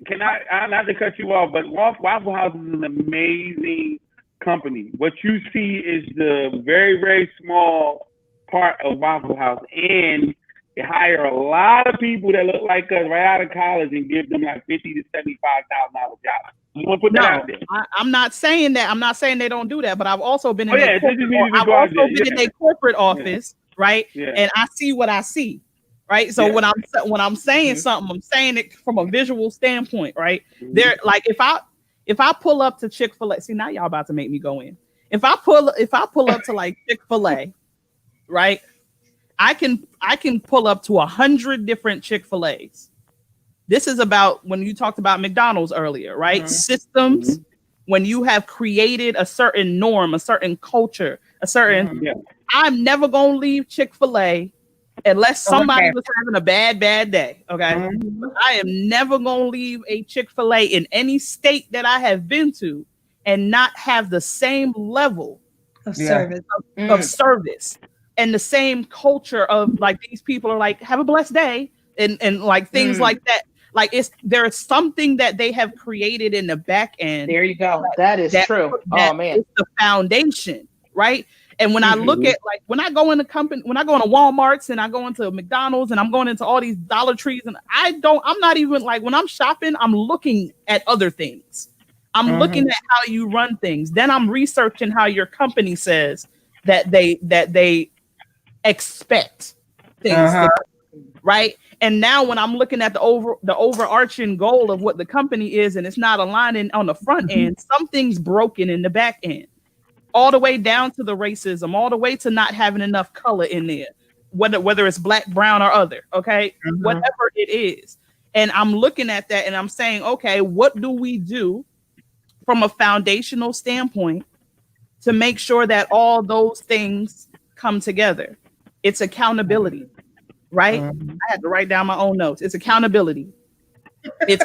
Can I not to cut you off? But Waffle House is an amazing company. What you see is the very, very small part of Waffle House, and they hire a lot of people that look like us right out of college and give them like $50,000 to $75,000 jobs. You want to put that out there? I'm not saying that. I'm not saying they don't do that, but I've also been in a corporate office, right? Yeah. And I see what I see, right? So when I'm saying something, I'm saying it from a visual standpoint, right? There, like if I pull up to Chick-fil-A, see now y'all about to make me go in. If I pull up to like Chick-fil-A, right? I can pull up to 100 different Chick-fil-A's. This is about when you talked about McDonald's earlier, right? Systems, when you have created a certain norm, a certain culture, a certain, I'm never going to leave Chick-fil-A unless somebody was having a bad day. Okay. I am never going to leave a Chick-fil-A in any state that I have been to and not have the same level of service. Of service and the same culture of like, these people are like, have a blessed day. And like things like that. Like there's something that they have created in the back end. There you go. That is true. Oh man, it's the foundation, right? And when I look at like when I go into Walmart's and I go into McDonald's and I'm going into all these Dollar Trees and I'm not even like when I'm shopping, I'm looking at other things. I'm looking at how you run things. Then I'm researching how your company says that they expect things, right? And now when I'm looking at the overarching goal of what the company is and it's not aligning on the front end, something's broken in the back end, all the way down to the racism, all the way to not having enough color in there, whether it's black, brown, or other, okay? Whatever it is. And I'm looking at that and I'm saying, okay, what do we do from a foundational standpoint to make sure that all those things come together? It's accountability. Right? I had to write down my own notes. It's accountability. It's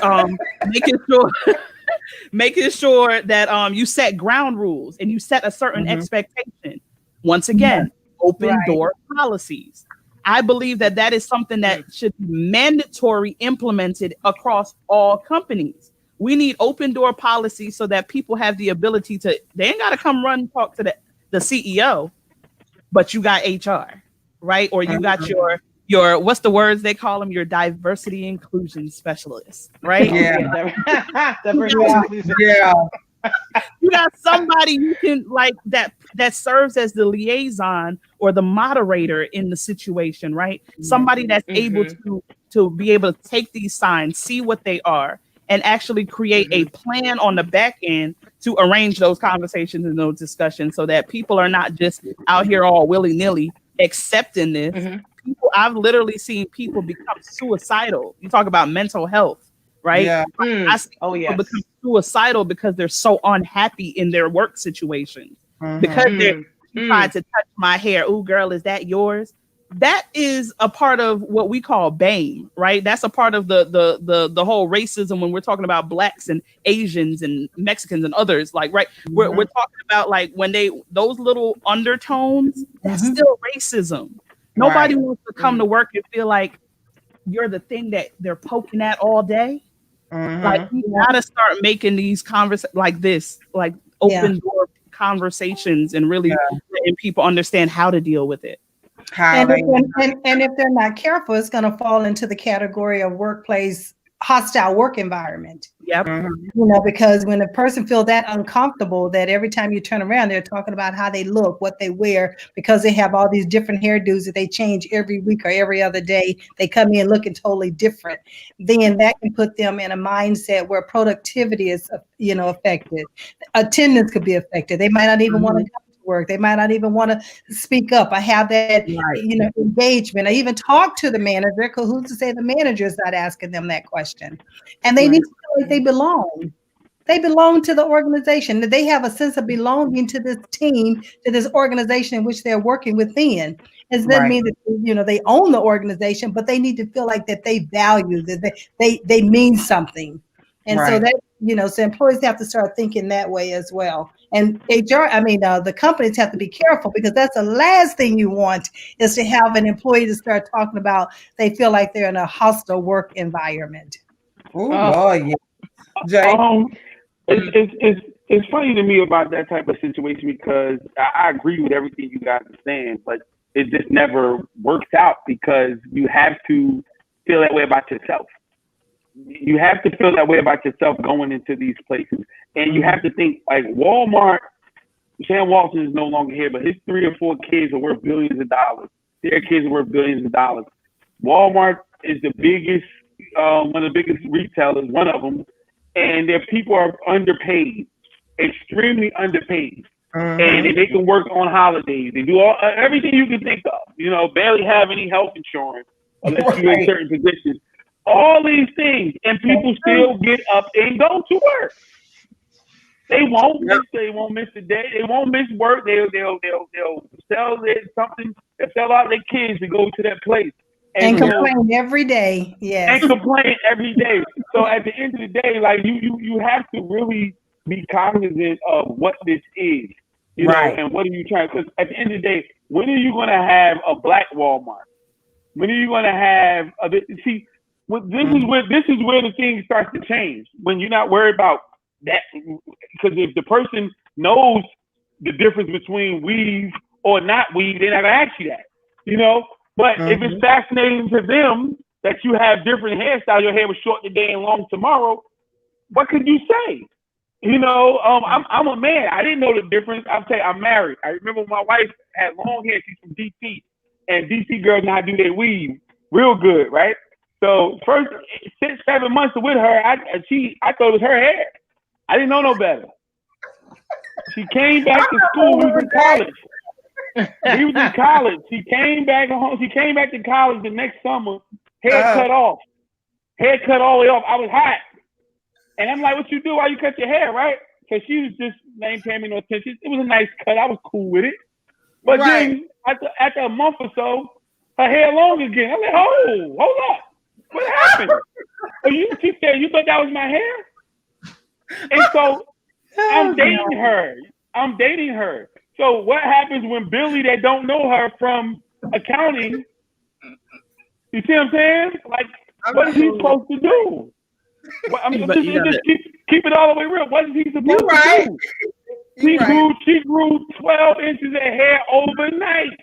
making sure that you set ground rules and you set a certain expectation. Once again, open door policies. I believe that is something that should be mandatory implemented across all companies. We need open door policies so that people have the ability to, they ain't got to come run and talk to the CEO, but you got HR, right? Or you got your what's the words they call them? Your diversity inclusion specialist, right? You got somebody you can like that serves as the liaison or the moderator in the situation, right? Somebody that's able to be able to take these signs, see what they are, and actually create a plan on the back end to arrange those conversations and those discussions so that people are not just out here all willy-nilly accepting this. I've literally seen people become suicidal. You talk about mental health, right? Yeah. I see people become suicidal because they're so unhappy in their work situation. Because they're trying to touch my hair. Ooh, girl, is that yours? That is a part of what we call BAME, right? That's a part of the whole racism when we're talking about blacks and Asians and Mexicans and others. Like, right, we're talking about like when those little undertones, that's still racism. Nobody wants to come to work and feel like you're the thing that they're poking at all day. Like we gotta start making these like this, like open door conversations and really letting people understand how to deal with it. And if they're not careful, it's going to fall into the category of workplace hostile work environment. Yep. You know, because when a person feels that uncomfortable that every time you turn around, they're talking about how they look, what they wear, because they have all these different hairdos that they change every week or every other day. They come in looking totally different. Then that can put them in a mindset where productivity is, affected. Attendance could be affected. They might not even want to come to work. They might not even want to speak up. I have that, engagement. I even talk to the manager, because who's to say the manager is not asking them that question? And they need to feel like they belong. They belong to the organization. They have a sense of belonging to this team, to this organization in which they're working within. It doesn't mean that they own the organization, but they need to feel like that they value, that they mean something. And so that, so employees have to start thinking that way as well. And the companies have to be careful, because that's the last thing you want, is to have an employee to start talking about they feel like they're in a hostile work environment. Oh boy, yeah. Jay? It's funny to me about that type of situation, because I agree with everything you guys are saying, but it just never works out, because you have to feel that way about yourself. You have to feel that way about yourself going into these places. And you have to think, like Walmart, Sam Walton is no longer here, but his 3 or 4 kids are worth billions of dollars. Their kids are worth billions of dollars. Walmart is the biggest, one of the biggest retailers, one of them, and their people are underpaid, extremely underpaid. And they can work on holidays. They do everything you can think of. Barely have any health insurance unless you're in certain positions. All these things, and people still get up and go to work. They won't miss. They won't miss a day. They won't miss work. They'll sell something. They'll sell out their kids to go to that place and complain every day. Yes, and complain every day. So at the end of the day, like you have to really be cognizant of what this is, you know, and what are you trying? Because at the end of the day, when are you going to have a black Walmart? When are you going to have this is where the thing starts to change, when you're not worried about that, because if the person knows the difference between weave or not weave, they're not gonna ask you that, But if it's fascinating to them that you have different hairstyles, your hair was short today and long tomorrow, what could you say? I'm a man. I didn't know the difference. I'll tell you, I'm married. I remember my wife had long hair. She's from DC, and DC girls know how to do their weave real good, right? So first 6-7 months with her, I thought it was her hair. I didn't know no better. She came back to school. We was in college. We was in college. She came back home. She came back to college the next summer. Hair cut off. Hair cut all the way off. I was hot. And I'm like, what you do while you cut your hair, right? Because she was just ain't paying me no attention. It was a nice cut. I was cool with it. But then after a month or so, her hair long again. I'm like, hold up. What happened? She said, you thought that was my hair? And so I'm dating her. So what happens when Billy, that don't know her from accounting, you see what I'm saying? Like, what is he supposed to do? Just keep it all the way real. What is he supposed to do? She grew 12 inches of hair overnight.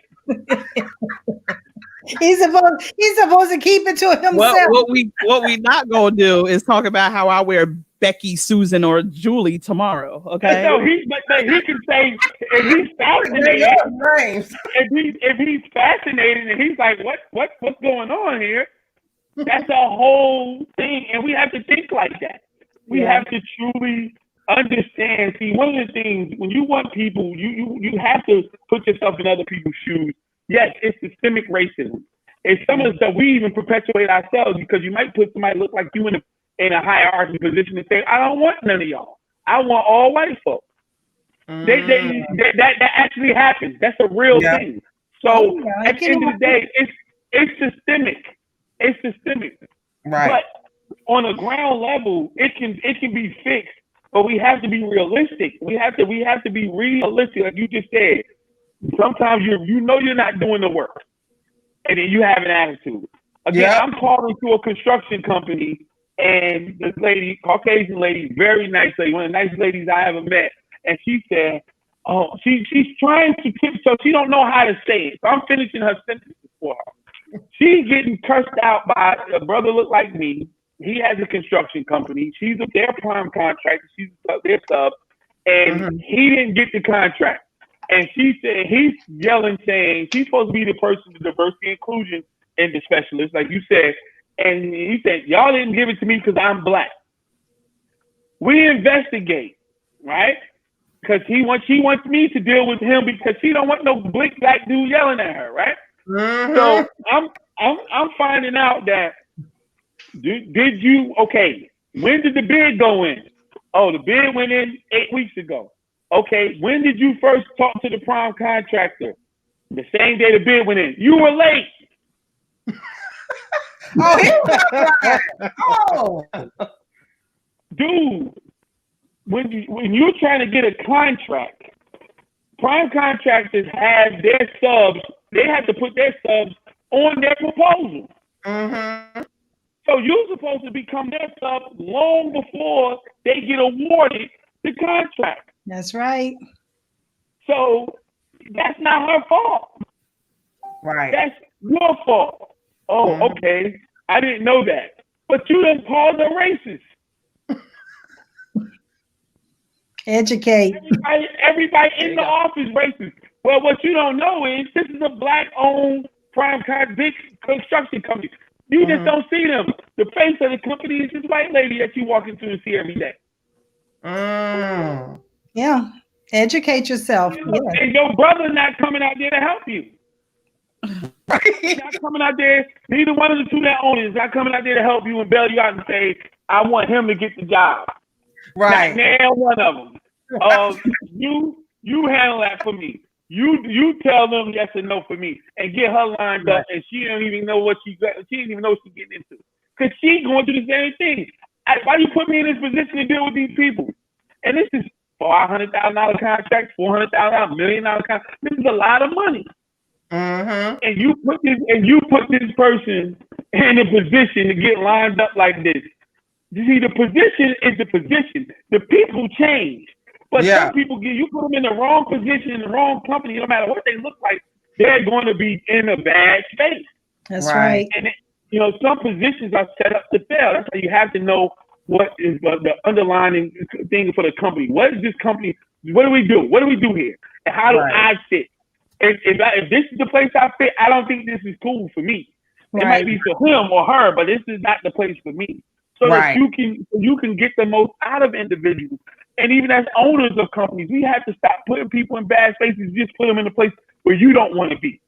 He's supposed to keep it to himself. What we not gonna do is talk about how I wear Becky, Susan, or Julie tomorrow. Okay. No, he can say, if he's fascinated, if he's fascinated and he's like, what's going on here? That's a whole thing, and we have to think like that. We have to truly understand. See, one of the things, when you want people, you have to put yourself in other people's shoes. Yes, it's systemic racism. It's some of the stuff we even perpetuate ourselves, because you might put somebody look like you in a hierarchy position and say, I don't want none of y'all. I want all white folks. That actually happens. That's a real thing. So at the end of the day, it's systemic. It's systemic. Right. But on a ground level, it can be fixed, but we have to be realistic. We have to be realistic, like you just said. Sometimes you're not doing the work, and then you have an attitude. Again, I'm calling to a construction company, and this lady, Caucasian lady, very nice lady, one of the nicest ladies I ever met, and she said, she's trying to tiptoe. She don't know how to say it, so I'm finishing her sentences for her. She's getting cursed out by a brother look like me. He has a construction company. She's their prime contractor. She's their sub, and he didn't get the contract. And she said, he's yelling, saying she's supposed to be the person, the diversity inclusion and the specialist, like you said. And he said, y'all didn't give it to me because I'm black. We investigate, right? Because she wants me to deal with him, because she don't want no black dude yelling at her, right? So I'm finding out that when did the bid go in? Oh, the bid went in 8 weeks ago. Okay, when did you first talk to the prime contractor? The same day the bid went in. You were late. Oh, he was right. Oh, dude. When you're trying to get a contract, prime contractors have their subs. They have to put their subs on their proposal. mm-hmm. So you're supposed to become their sub long before they get awarded the contract. That's right. So that's not her fault. Right. That's your fault. Oh, okay. I didn't know that. But you done called her racist. Educate. Everybody in the office racist. Well, what you don't know is this is a black-owned big construction company. You just don't see them. The face of the company is this white lady that you walk into and see every day. Yeah. Educate yourself. Yeah. And your brother's not coming out there to help you. He's not coming out there. Neither one of the two that own it is not coming out there to help you and bail you out and say, I want him to get the job. Right. Not one of them. You handle that for me. You tell them yes and no for me and get her lined up, and she don't even know what she got. She didn't even know what she's getting into because she going through the same thing. Why you put me in this position to deal with these people? And this is $500,000 contract, $400,000, $1 million contract. This is a lot of money. And you put this person in a position to get lined up like this. You see, the position is the position. The people change. But some people, you put them in the wrong position, in the wrong company, no matter what they look like, they're going to be in a bad space. That's right. And, some positions are set up to fail. That's why you have to know what is the underlying thing for the company. What is this company? What do we do? What do we do here? And how do I fit? If this is the place I fit, I don't think this is cool for me. It might be for him or her, but this is not the place for me. So that you can get the most out of individuals. And even as owners of companies, we have to stop putting people in bad spaces. Just put them in a place where you don't want to be.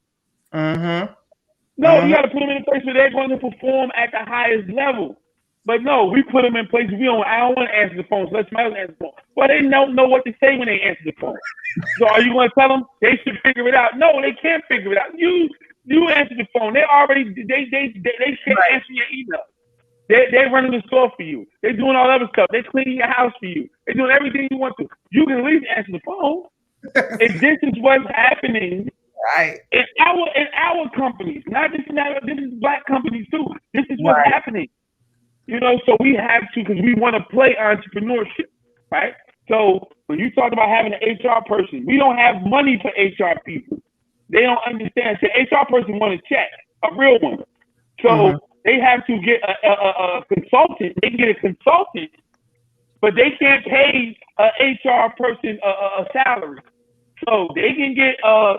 No, you got to put them in a place where they're going to perform at the highest level. But no, we put them in places I don't want to answer the phone, so let somebody else answer the phone. Well, they don't know what to say when they answer the phone. So are you going to tell them they should figure it out? No, they can't figure it out. You answer the phone. They can't answer your email. They're running the store for you. They're doing all other stuff. They're cleaning your house for you. They're doing everything you want to. You can at least answer the phone. If this is what's happening in our companies, not just in our, this is black companies too. This is what's happening. So we have to, because we want to play entrepreneurship, right? So when you talk about having an HR person, we don't have money for HR people. They don't understand. The HR person want a check, a real one. So they have to get a consultant. They can get a consultant, but they can't pay an HR person a salary. So they can get a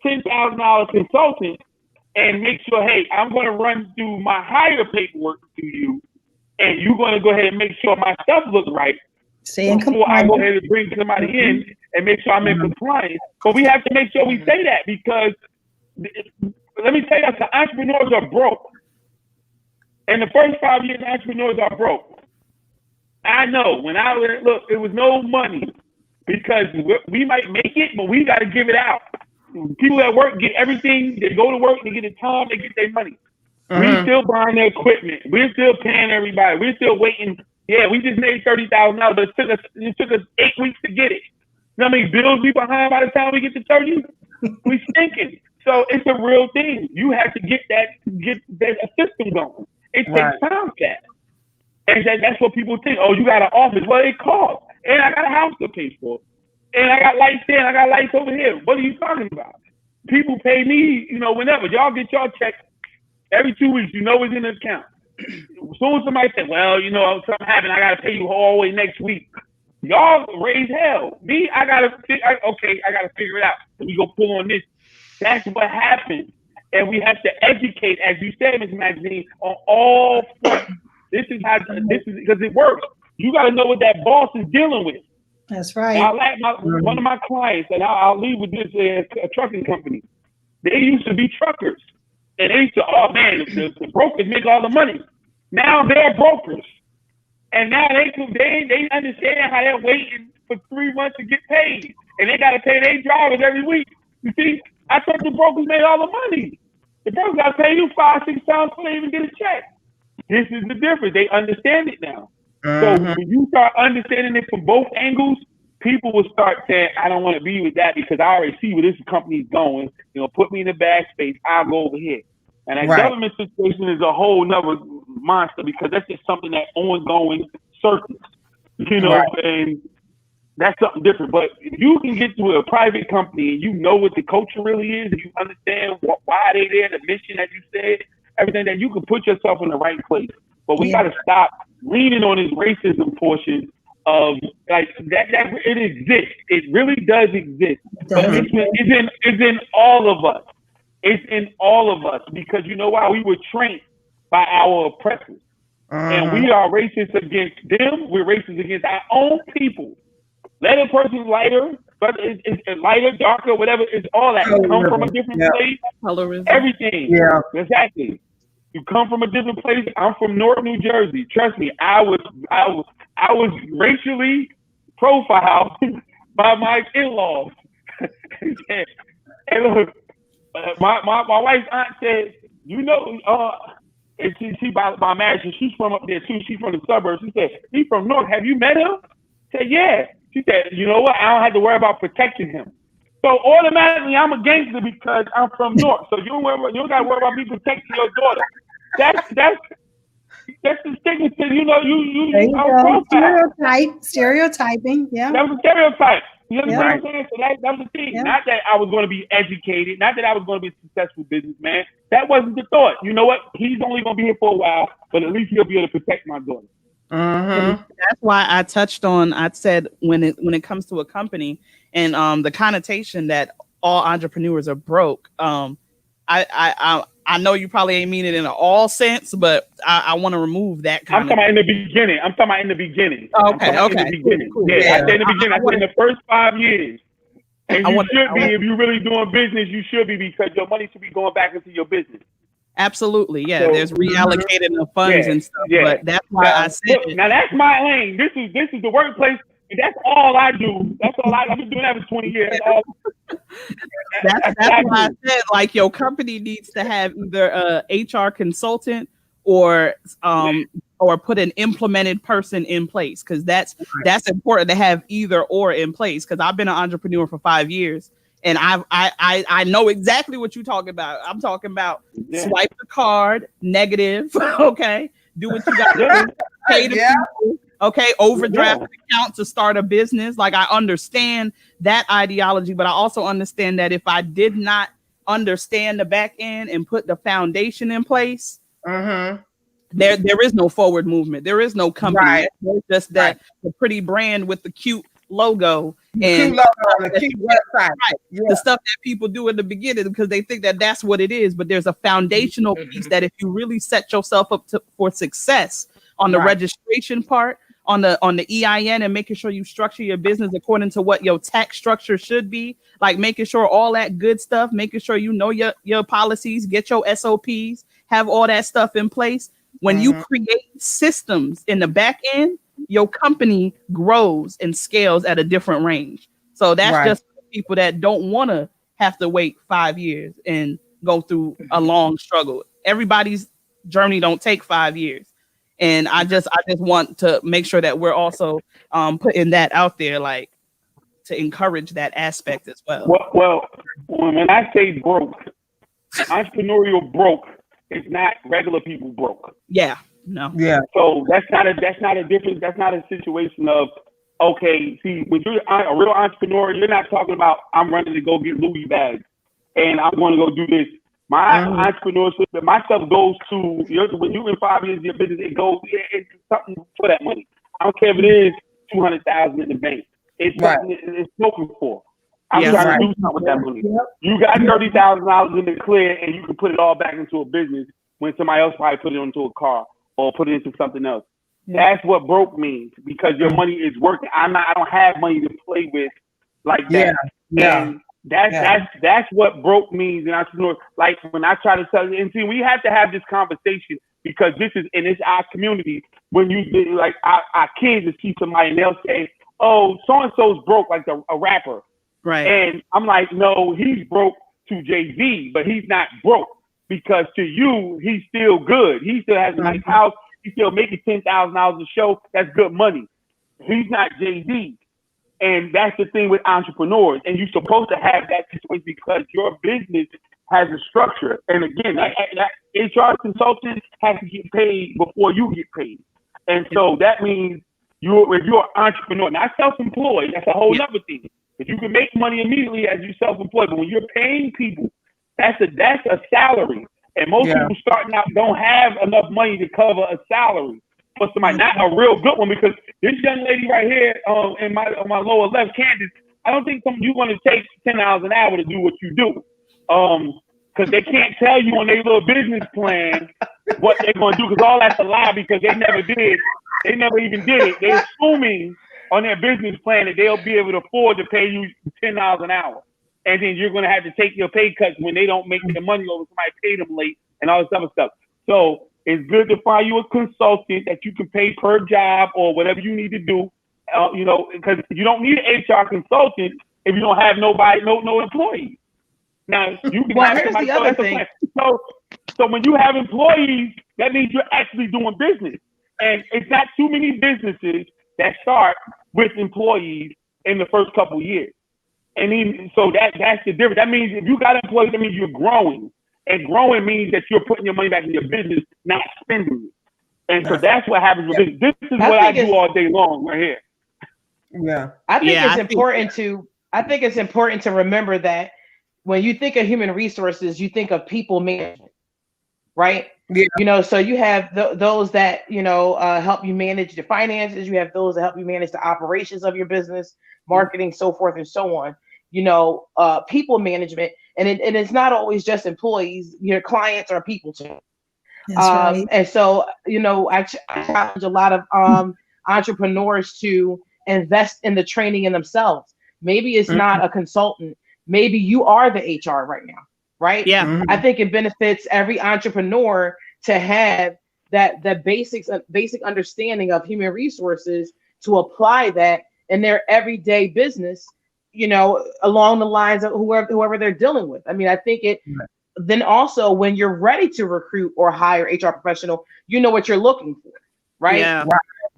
$10,000 consultant and make sure, hey, I'm going to run through my hire paperwork to you, and you're going to go ahead and make sure my stuff looks right before I go ahead and bring somebody in and make sure I'm in compliance. But we have to make sure we say that, because let me tell you, the entrepreneurs are broke. In the first 5 years, entrepreneurs are broke. I know when it was no money, because we might make it, but we got to give it out. People at work get everything. They go to work, they get the time, they get their money. We're still buying their equipment. We're still paying everybody. We're still waiting. Yeah, we just made $30,000, but it took us 8 weeks to get it. You know how many bills we behind by the time we get to 30? We stinking. So it's a real thing. You have to get a system going. It takes time for that. And that's what people think. Oh, you got an office. Well, it costs. And I got a house to pay for. And I got lights there, and I got lights over here. What are you talking about? People pay me, whenever. Y'all get y'all check every 2 weeks. It's in the account. As soon as somebody said, well, something happened, I got to pay you all the way next week. Y'all raise hell. Me, I got to figure it out. We go pull on this. That's what happens. And we have to educate, as you said, Ms. Maxine, on all fronts. This is because it works. You got to know what that boss is dealing with. That's right. One of my clients, and I'll leave with this, a trucking company. They used to be truckers. And they used to, the brokers make all the money. Now they're brokers. And now they understand how they're waiting for 3 months to get paid, and they got to pay their drivers every week. You see, I thought the brokers made all the money. The brokers got to pay you 5-6 times before they even get a check. This is the difference. They understand it now. So when you start understanding it from both angles, people will start saying, I don't want to be with that because I already see where this company's going. Put me in the bad space. I'll go over here. And that government situation is a whole nother monster because that's just something that ongoing circuits, and that's something different. But if you can get to a private company and you know what the culture really is, and you understand why they there, the mission that you said, everything, that you can put yourself in the right place. But we got to stop leaning on this racism portion of like that it exists. It really does exist. But it's in all of us. It's in all of us because you know why? We were trained by our oppressors. And we are racist against them. We're racist against our own people. Let a person lighter, but it's lighter, darker, whatever. It's all that. Come from a different place. Colorism. Everything. Yeah. Exactly. You come from a different place. I'm from North New Jersey. Trust me, I was racially profiled by my in-laws. And look, my wife's aunt said, and she by marriage, she's from up there too. She's from the suburbs. She said, he's from North. Have you met him? I said, yeah. She said, you know what? I don't have to worry about protecting him. So automatically, I'm a gangster because I'm from North. So you don't got to worry about me protecting your daughter. That's the stigma. You Stereotyping. Yeah. That was a stereotype. You understand what I'm saying? So that was the thing. Yeah. Not that I was going to be educated. Not that I was going to be a successful businessman. That wasn't the thought. You know what? He's only going to be here for a while, but at least he'll be able to protect my daughter. That's why I touched on. I said when it comes to a company and the connotation that all entrepreneurs are broke. I know you probably ain't mean it in an all sense, but I want to remove that. I'm talking about in the beginning. Okay. Cool. Yeah, I said in the beginning. I said in the first 5 years. And if you're really doing business, you should be because your money should be going back into your business. Absolutely, yeah. So, there's reallocating the funds and stuff, but that's why I said it. Now that's my lane. This is the workplace. And that's all I do. That's all I've been doing that for 20 years. That's why I said like your company needs to have either a HR consultant or put an implemented person in place because that's important to have either or in place. Because I've been an entrepreneur for 5 years. And I know exactly what you're talking about. I'm talking about swipe the card, negative, okay? Do what you got to do, pay the people, okay? Overdraft the account to start a business. Like I understand that ideology, but I also understand that if I did not understand the back end and put the foundation in place, there is no forward movement. There is no company. Right. There's just that the pretty brand with the cute logo and the cute website. The stuff that people do in the beginning because they think that that's what it is. But there's a foundational piece that if you really set yourself up for success on the registration part, on the EIN and making sure you structure your business according to what your tax structure should be, like making sure all that good stuff, making sure you know your policies, get your SOPs, have all that stuff in place. When you create systems in the back end, your company grows and scales at a different range. So that's just for people that don't want to have to wait 5 years and go through a long struggle. Everybody's journey don't take 5 years. And I just want to make sure that we're also putting that out there, like to encourage that aspect as well. Well, when I say broke, entrepreneurial broke, it's not regular people broke. Yeah. No. Yeah. So that's not a difference. That's not a situation of okay. See, when you're a real entrepreneur, you're not talking about I'm running to go get Louis bags and I'm going to go do this. My entrepreneurship and my stuff goes to when you in 5 years of your business, it goes it's something for that money. I don't care if it is $200,000 in the bank. It's something it's spoken for. I'm trying to do something with that money. Yep. You got $30,000 in the clear, and you can put it all back into a business when somebody else probably put it into a car or put it into something else. Yeah. That's what broke means because your money is working. I don't have money to play with like that. And that's what broke means in entrepreneurs. Like when I try to tell you, and see, we have to have this conversation because this is our community. When you like our kids will see somebody and they'll say, "Oh, so and so's broke," like a rapper, Right? And I'm like, "No, he's broke to Jay-Z, but he's not broke because to you, he's still good. He still has a nice house. He's still making $10,000 a show. That's good money. He's not Jay-Z." And that's the thing with entrepreneurs. And you're supposed to have that situation because your business has a structure. And again, that HR consultant has to get paid before you get paid. And so that means if you're an entrepreneur, not self-employed, that's a whole other thing. If you can make money immediately as you're self-employed, but when you're paying people, that's a salary. And most people starting out don't have enough money to cover a salary for somebody, not a real good one. Because this young lady right here, on my lower left, Candace, I don't think you're going to take $10 an hour to do what you do, because they can't tell you on their little business plan what they're going to do, because all that's a lie, because they never did. They never even did it. They're assuming on their business plan that they'll be able to afford to pay you $10 an hour. And then you're going to have to take your pay cuts when they don't make their money over somebody paid them late and all this other stuff. So it's good to find you a consultant that you can pay per job or whatever you need to do, because you don't need an HR consultant if you don't have no employees. Now, you can have here's the other thing. So when you have employees, that means you're actually doing business. And it's not too many businesses that start with employees in the first couple of years. And then, so that's the difference. That means if you got employees, that means you're growing. And growing means that you're putting your money back in your business, not spending it. And so that's what happens with business. This is what I do all day long right here. Yeah. I think it's important to remember that when you think of human resources, you think of people management, right? Yeah. So you have those that, help you manage the finances. You have those that help you manage the operations of your business, marketing, so forth and so on. People management. And it's not always just employees. Your clients are people too. That's right. And so, I challenge a lot of entrepreneurs to invest in the training in themselves. Maybe it's not a consultant. Maybe you are the HR right now, right? Yeah. Mm-hmm. I think it benefits every entrepreneur to have that basic understanding of human resources, to apply that in their everyday business, along the lines of whoever they're dealing with. I mean, I think then also when you're ready to recruit or hire HR professional, you know what you're looking for, right? Yeah.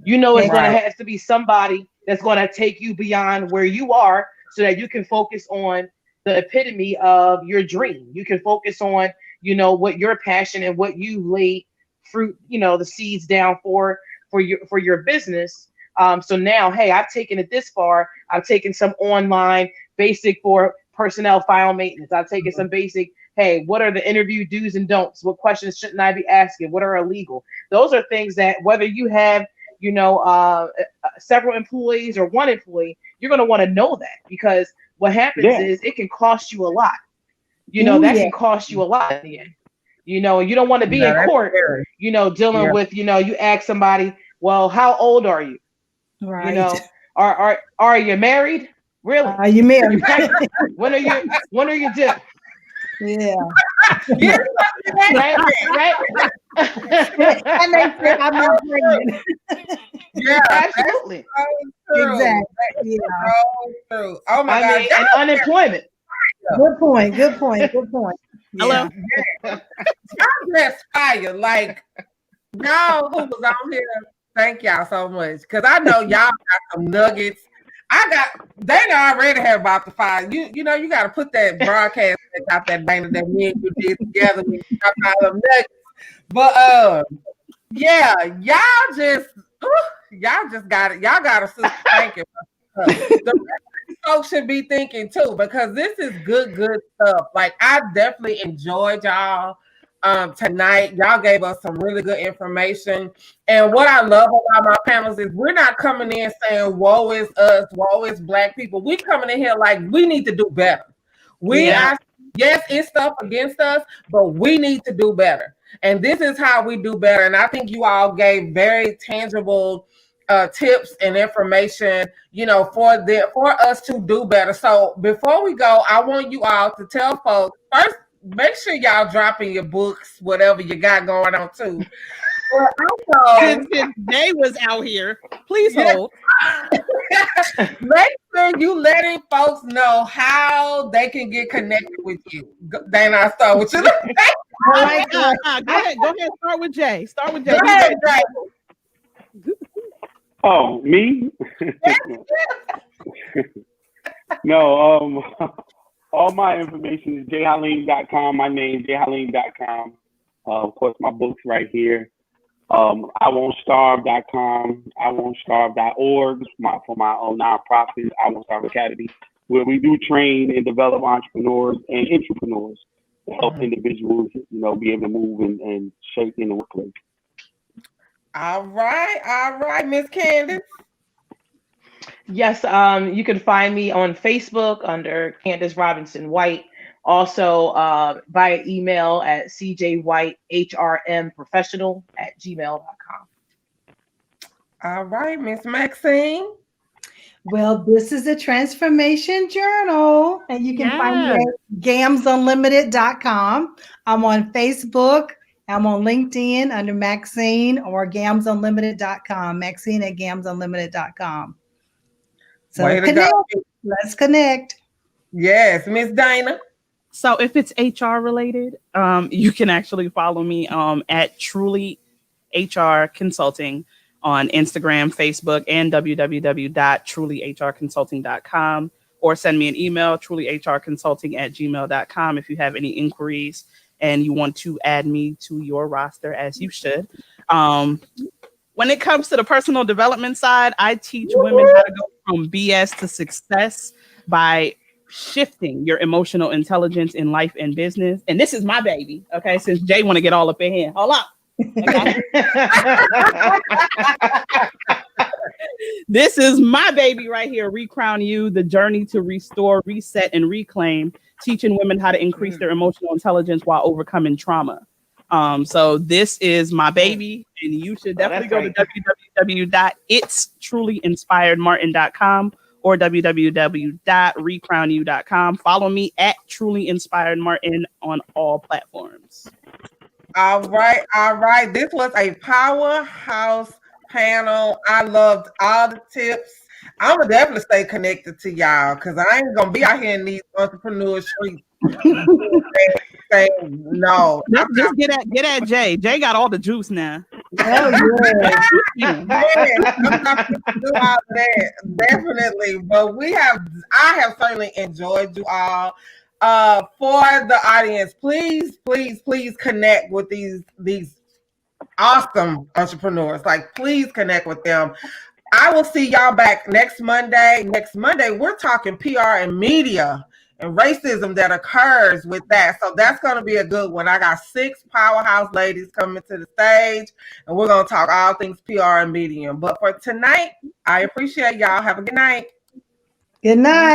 You know it's going to have to be somebody that's going to take you beyond where you are so that you can focus on the epitome of your dream. You can focus on, what your passion and what you lay fruit, the seeds down for your business. So now, hey, I've taken it this far. I've taken some online basic for personnel file maintenance. I've taken some basic, hey, what are the interview do's and don'ts? What questions shouldn't I be asking? What are illegal? Those are things that whether you have, several employees or one employee, you're going to want to know that, because what happens is it can cost you a lot. Can cost you a lot in the end. You don't want to be in court, dealing with, you ask somebody, well, how old are you? Right. Are you married? Really? Are you married? When are you due? Yeah. Right. And they say I'm not pregnant. Yeah, Absolutely. So Exactly. Yeah. So true. Oh my God. mean, and unemployment. Good point. Hello. Y'all just fire. Like, y'all who was on here, thank y'all so much. Because I know y'all got some nuggets. Dana already have about the fire. You got to put that broadcast out that Dana that me and you did together. We talk about them nuggets. But y'all just got it. Y'all got a sister thinking. The folks should be thinking too, because this is good stuff. Like, I definitely enjoyed y'all tonight. Y'all gave us some really good information. And what I love about my panels is we're not coming in saying, woe is us, woe is Black people. We coming in here like we need to do better. Yes, it's stuff against us, but we need to do better. And this is how we do better. And I think you all gave very tangible tips and information, for us to do better. So before we go, I want you all to tell folks first, make sure y'all dropping your books, whatever you got going on too. But also, Since Jay was out here, please hold. Make sure you letting folks know how they can get connected with you. Dana, I start with you. All right, go ahead. Start with Jay. Go ahead, Jay. Oh, me? No, all my information is jhaleen.com. My name, jhaleen.com. Of course, my book's right here. IWon'tStarve.com, IWon'tStarve.org for my own nonprofit, I Won't Starve Academy, where we do train and develop entrepreneurs and entrepreneurs to help individuals, be able to move and shape in the workplace. All right, Miss Candace. Yes, you can find me on Facebook under Candace Robinson White. Also, via email at cjwhitehrmprofessional@gmail.com. All right, Miss Maxine. Well, this is a transformation journal, and you can find me at gamsunlimited.com. I'm on Facebook. I'm on LinkedIn under Maxine or gamsunlimited.com. Maxine at gamsunlimited.com. So connect. Let's connect. Yes, Miss Dana. So if it's HR related, you can actually follow me at Truly HR Consulting on Instagram, Facebook, and www.trulyhrconsulting.com, or send me an email, trulyhrconsulting@gmail.com, if you have any inquiries and you want to add me to your roster, as you should. When it comes to the personal development side, I teach women how to go from BS to success by shifting your emotional intelligence in life and business. And this is my baby. Okay. Since Jay want to get all up in here. Hold up. Okay. This is my baby right here. Recrown You, the journey to restore, reset, and reclaim, teaching women how to increase their emotional intelligence while overcoming trauma. So this is my baby, and you should definitely go to www.itstrulyyinspiredmartin.com or www.recrownyou.com. Follow me at Truly Inspired Martin on all platforms. All right. This was a powerhouse panel. I loved all the tips. I'm gonna definitely stay connected to y'all because I ain't gonna be out here in these entrepreneur streets. No, just get at Jay. Jay got all the juice now. Oh yeah. I'm not gonna do all of that, definitely. But I have certainly enjoyed you all. For the audience, please connect with these awesome entrepreneurs. Like, please connect with them. I will see y'all back next Monday. Next Monday, we're talking PR and media and racism that occurs with that. So that's going to be a good one. I got 6 powerhouse ladies coming to the stage, and we're going to talk all things PR and media. But for tonight, I appreciate y'all. Have a good night. Good night.